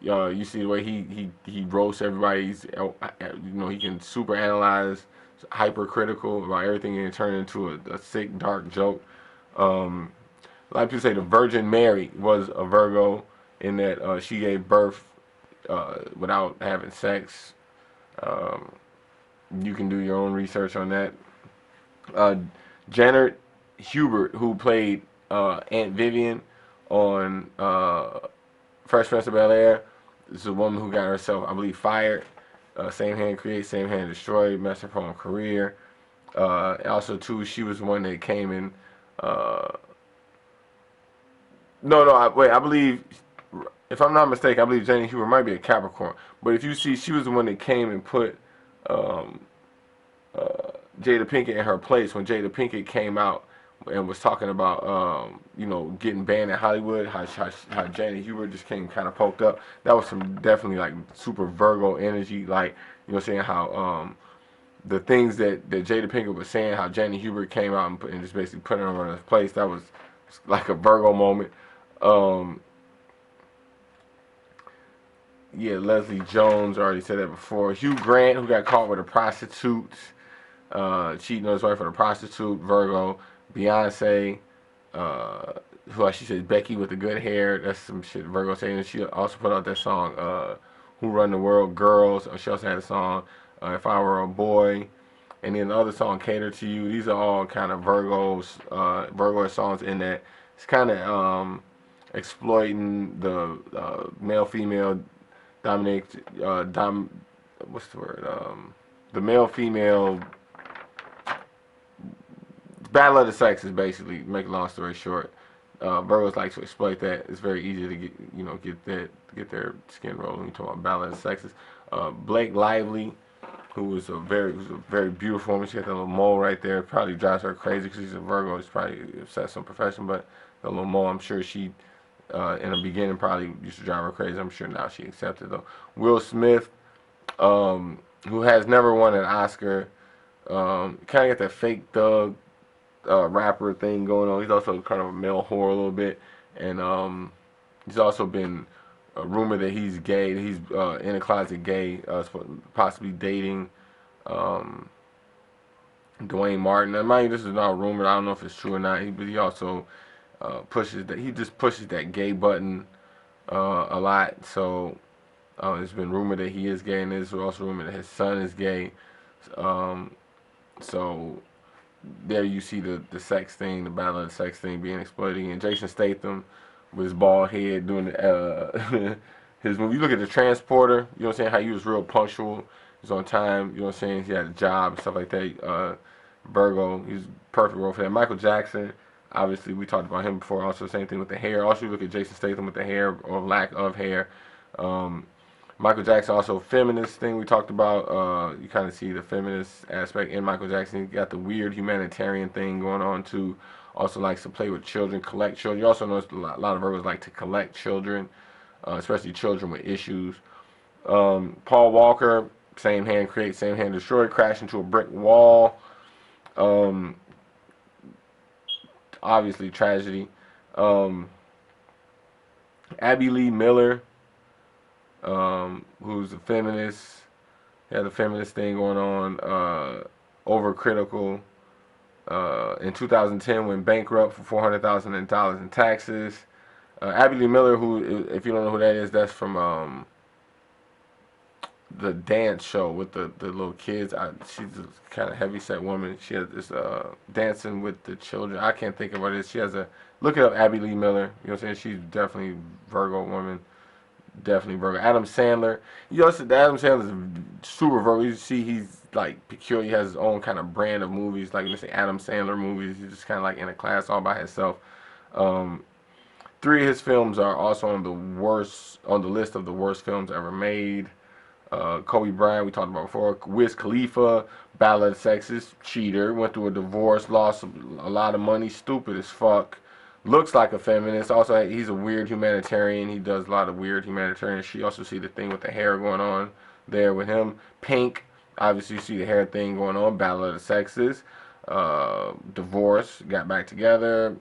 You see the way he roasts everybody. He's, you know, he can super analyze, hypercritical about everything, and turn it into a sick, dark joke. A lot of people say the Virgin Mary was a Virgo in that she gave birth without having sex. You can do your own research on that. Janet Hubert, who played Aunt Vivian on Fresh Prince of Bel-Air, this is a woman who got herself, I believe, fired. Same hand create, same hand destroy, messed up her own career. Also, too, she was the one that came in. I believe, if I'm not mistaken, I believe Janet Hubert might be a Capricorn. But if you see, she was the one that came and put Jada Pinkett in her place when Jada Pinkett came out and was talking about, you know, getting banned in Hollywood, how Janet Hubert just came kind of poked up. That was some definitely like super Virgo energy, like, you know, saying how the things that Jada Pinkett was saying, how Janet Hubert came out and just basically put her in her place. That was like a Virgo moment. Yeah, Leslie Jones, already said that before. Hugh Grant, who got caught with a prostitute, cheating on his wife with a prostitute, Virgo. Beyonce, who she said Becky with the good hair, that's some shit Virgo saying. She also put out that song, Who Run the World, Girls. She also had a song, If I Were a Boy. And then the other song, Cater to You. These are all kind of Virgo songs in that. It's kind of exploiting the male-female what's the word? The male-female battle of the sexes, basically. Make a long story short, Virgos like to exploit that. It's very easy to get their skin rolling. You talk about battle of the sexes. Blake Lively, who was a very beautiful woman. She got that little mole right there. Probably drives her crazy because she's a Virgo. She's probably obsessed with profession, but the little mole, I'm sure she, in the beginning, probably used to drive her crazy. I'm sure now she accepted though. Will Smith, who has never won an Oscar, kind of got that fake thug rapper thing going on. He's also kind of a male whore a little bit, and he's also been rumored that he's gay. That he's in a closet gay, possibly dating Dwayne Martin. Now, mind you, this is not rumored. I don't know if it's true or not. But he also pushes that. He just pushes that gay button a lot. So It's been rumored that he is gay, and there's also rumored that his son is gay. Um, so there you see the sex thing, the battle of the sex thing being exploited. And Jason Statham with his bald head doing his movie. You look at the Transporter, you know what I'm saying, how he was real punctual, he was on time, you know what I'm saying, he had a job and stuff like that. Virgo, he's perfect role for that. Michael Jackson, obviously we talked about him before, also same thing with the hair. Also you look at Jason Statham with the hair or lack of hair. Um, Michael Jackson also feminist thing we talked about. You kind of see the feminist aspect in Michael Jackson. He got the weird humanitarian thing going on too. Also likes to play with children, collect children. You also notice a lot of Virgos like to collect children, especially children with issues. Paul Walker, same hand create, same hand destroy, crash into a brick wall. Um, Obviously tragedy. Abby Lee Miller, who's a feminist, had a feminist thing going on, overcritical. In 2010, went bankrupt for $400,000 in taxes. Abby Lee Miller, who, if you don't know who that is, that's from the dance show with the little kids. She's a kind of heavy-set woman. She has this dancing with the children. I can't think of what it is. She has a, look it up, Abby Lee Miller. You know what I'm saying? She's definitely Virgo woman. Definitely Virgo. Adam Sandler. You know, Adam Sandler's super Virgo. You see he's like peculiar. He has his own kind of brand of movies. Like, let's say Adam Sandler movies. He's just kind of like in a class all by himself. 3 of his films are also on the list of the worst films ever made. Kobe Bryant, we talked about before. Wiz Khalifa, Battle of the Sexes, cheater, went through a divorce, lost a lot of money, stupid as fuck. Looks like a feminist. Also, he's a weird humanitarian. He does a lot of weird humanitarian shit. You also see the thing with the hair going on there with him. Pink, obviously you see the hair thing going on. Battle of the Sexes. Divorce, got back together.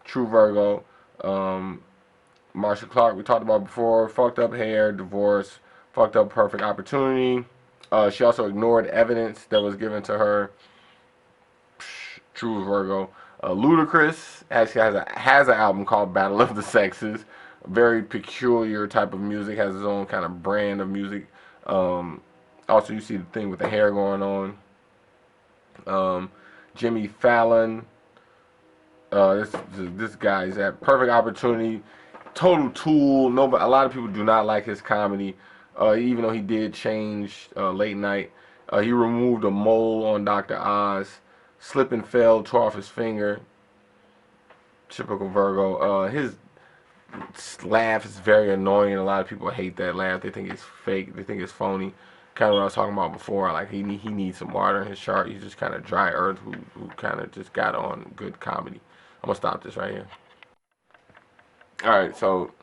True Virgo. Marsha Clark, we talked about before. Fucked up hair, divorce. Fucked up perfect opportunity. She also ignored evidence that was given to her. True Virgo. Ludacris actually has an album called Battle of the Sexes. Very peculiar type of music. Has his own kind of brand of music. Also, you see the thing with the hair going on. Jimmy Fallon. This guy's at perfect opportunity. Total tool. Nobody. A lot of people do not like his comedy. Even though he did change late night. He removed a mole on Dr. Oz. Slip and fell, tore off his finger. Typical Virgo. His laugh is very annoying. A lot of people hate that laugh. They think it's fake. They think it's phony. Kind of what I was talking about before. Like he needs some water in his chart. He's just kind of dry earth who kind of just got on good comedy. I'm gonna stop this right here. All right, so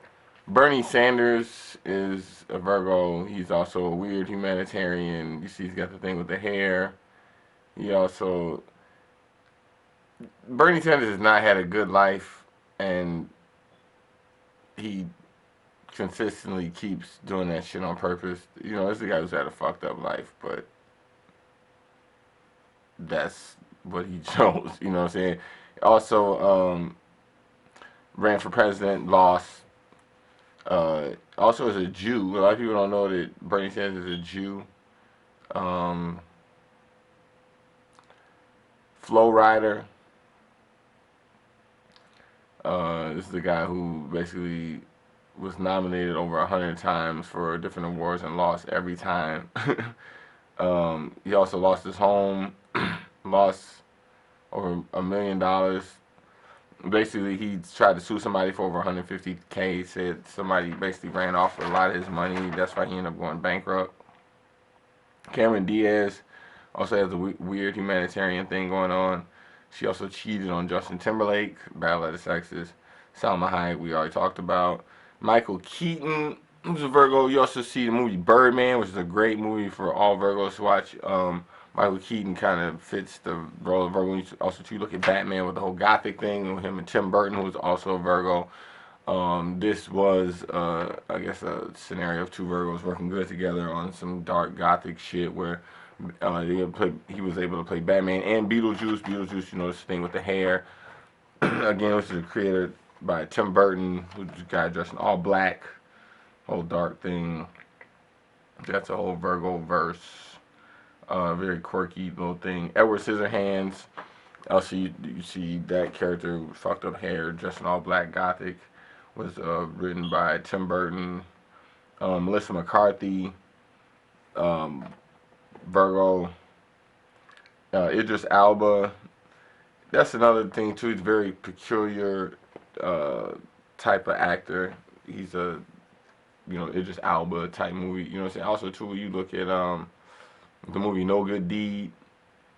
Bernie Sanders is a Virgo. He's also a weird humanitarian. You see, he's got the thing with the hair. He also Bernie Sanders has not had a good life, and he consistently keeps doing that shit on purpose. You know, this is a guy who's had a fucked up life, but that's what he chose. You know what I'm saying? Also, ran for president, lost. Also, as a Jew, a lot of people don't know that Bernie Sanders is a Jew. Flow Rider. This is the guy who basically was nominated over 100 times for different awards and lost every time. He also lost his home, lost over $1 million. Basically, he tried to sue somebody for over 150K. He said somebody basically ran off with a lot of his money. That's why he ended up going bankrupt. Cameron Diaz also has a weird humanitarian thing going on. She also cheated on Justin Timberlake. Battle of the Sexes. Salma Hayek, we already talked about. Michael Keaton, who's a Virgo. You also see the movie Birdman, which is a great movie for all Virgos to watch. Michael Keaton kind of fits the role of Virgo. Also, you look at Batman with the whole Gothic thing with him and Tim Burton, who is also a Virgo. This was, I guess, a scenario of 2 Virgos working good together on some dark Gothic shit where he was able to play Batman and Beetlejuice. Beetlejuice, you know, this thing with the hair. Again, this is created by Tim Burton, who's the guy dressed in all black, whole dark thing. That's a whole Virgo verse. Very quirky little thing. Edward Scissorhands. Also, you see that character with fucked up hair, dressed in all black gothic, was written by Tim Burton. Melissa McCarthy, um, Virgo. Idris Alba. That's another thing too. He's a very peculiar uh, type of actor. He's a Idris Alba type movie. You know what I'm saying? Also too, you look at the movie No Good Deed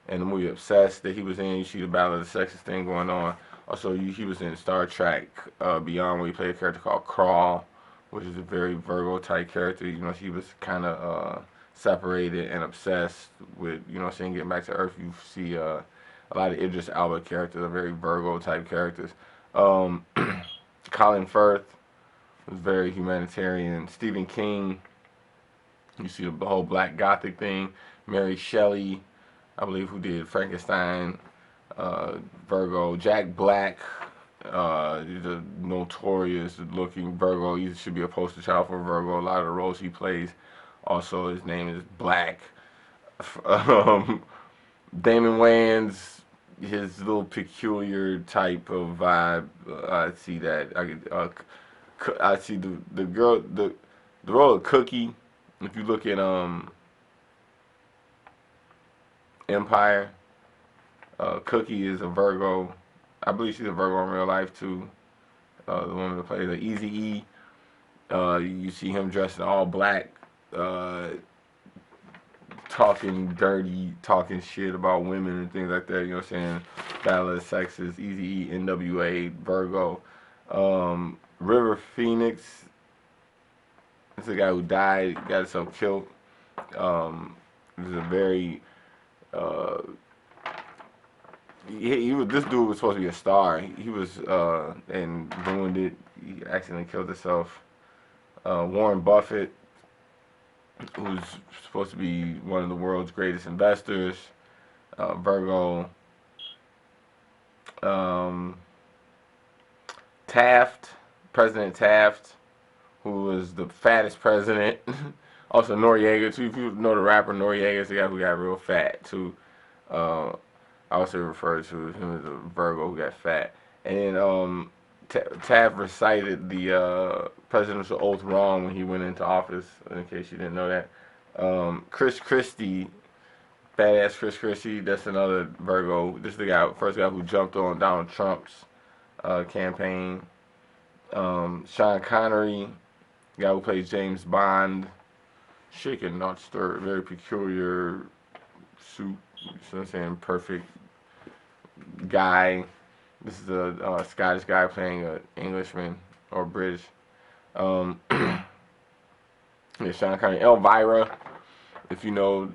and the movie Obsessed that he was in. You see the battle of the sexes thing going on. Also, he was in Star Trek Beyond, where he played a character called Crawl, which is a very Virgo type character. You know, he was kind of separated and obsessed with, you know what I'm saying, getting back to Earth. You see a lot of Idris Alba characters are very Virgo type characters. Um, Colin Firth was very humanitarian. Stephen King, you see the whole Black Gothic thing. Mary Shelley, I believe, who did Frankenstein, Virgo. Jack Black, he's a notorious looking Virgo. He should be a poster child for Virgo. A lot of the roles he plays, also his name is Black. Um, Damon Wayans, his little peculiar type of vibe. I see that. I see the girl, the role of Cookie. If you look at Empire, Cookie is a Virgo. I believe she's a Virgo in real life too. The woman that plays the Eazy-E. You see him dressed in all black, talking dirty, talking shit about women and things like that. You know what I'm saying? Battle of the Sexes, Eazy-E, NWA, Virgo. River Phoenix is the guy who died, got himself killed. He was a very he was, this dude was supposed to be a star. He was and ruined it. He accidentally killed himself. Warren Buffett, who's supposed to be one of the world's greatest investors. Virgo. Taft, President Taft, who was the fattest president. Also Noriega too. If you know the rapper Noriega, is the guy who got real fat too. I also refer to him as a Virgo who got fat. And then Taft recited the presidential oath wrong when he went into office, in case you didn't know that. Chris Christie, badass Chris Christie, that's another Virgo. This is the guy, first guy who jumped on Donald Trump's campaign. Sean Connery, the guy who plays James Bond. Shaken, not stirred. Very peculiar suit. You know what I'm saying? Perfect guy. This is a Scottish guy playing an Englishman or British. Yeah, Sean Connery. Elvira. If you know,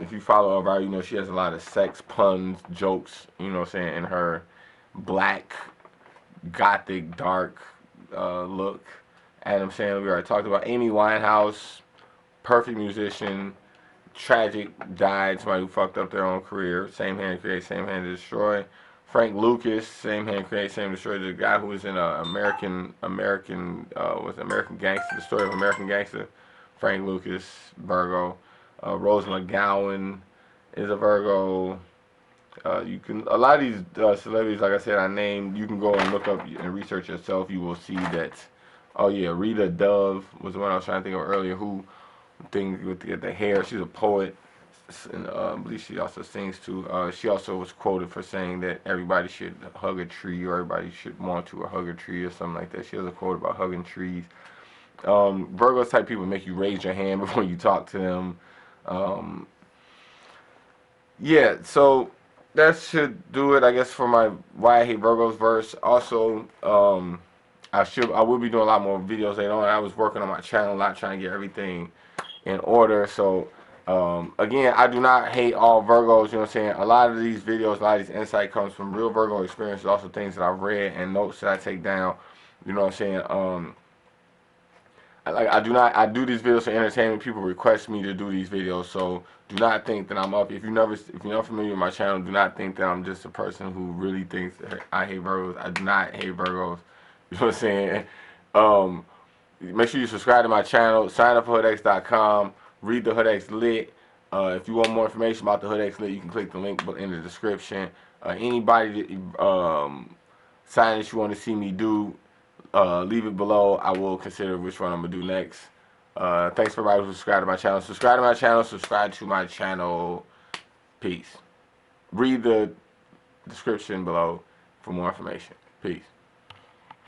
if you follow Elvira, you know she has a lot of sex puns, jokes. You know what I'm saying? In her black, gothic, dark look. Adam Sandler. We already talked about Amy Winehouse. Perfect musician. Tragic, died. Somebody who fucked up their own career. Same hand create, same hand destroy. Frank Lucas, same hand create, same destroy. The guy who was in American Gangster, the story of American Gangster. Frank Lucas, Virgo. Rose McGowan is a Virgo. You can a lot of these celebrities, like I said, I named. You can go and look up and research yourself. You will see that. Oh yeah, Rita Dove was the one I was trying to think of earlier. Who thing with the hair? She's a poet, and I believe she also sings too. She also was quoted for saying that everybody should hug a tree, or everybody should want to, or hug a tree, or something like that. She has a quote about hugging trees. Virgos type people make you raise your hand before you talk to them. Yeah, so that should do it, I guess, for my Why I Hate Virgos verse. Also, I will be doing a lot more videos later on. I was working on my channel a lot, trying to get everything in order. So again, I do not hate all Virgos. You know what I'm saying? A lot of these videos, a lot of these insight comes from real Virgo experiences, also things that I've read and notes that I take down. You know what I'm saying? I do these videos for entertainment. People request me to do these videos, so do not think that I'm up. If you're not familiar with my channel, do not think that I'm just a person who really thinks that I hate Virgos. I do not hate Virgos. You know what I'm saying? Make sure you subscribe to my channel. Sign up for hoodx.com. Read the Hood X Lit. If you want more information about the Hood X Lit, you can click the link in the description. Anybody sign that you want to see me do, leave it below. I will consider which one I'm gonna do next. Thanks for everybody who subscribed to my channel. Subscribe to my channel. Subscribe to my channel. Peace. Read the description below for more information. Peace.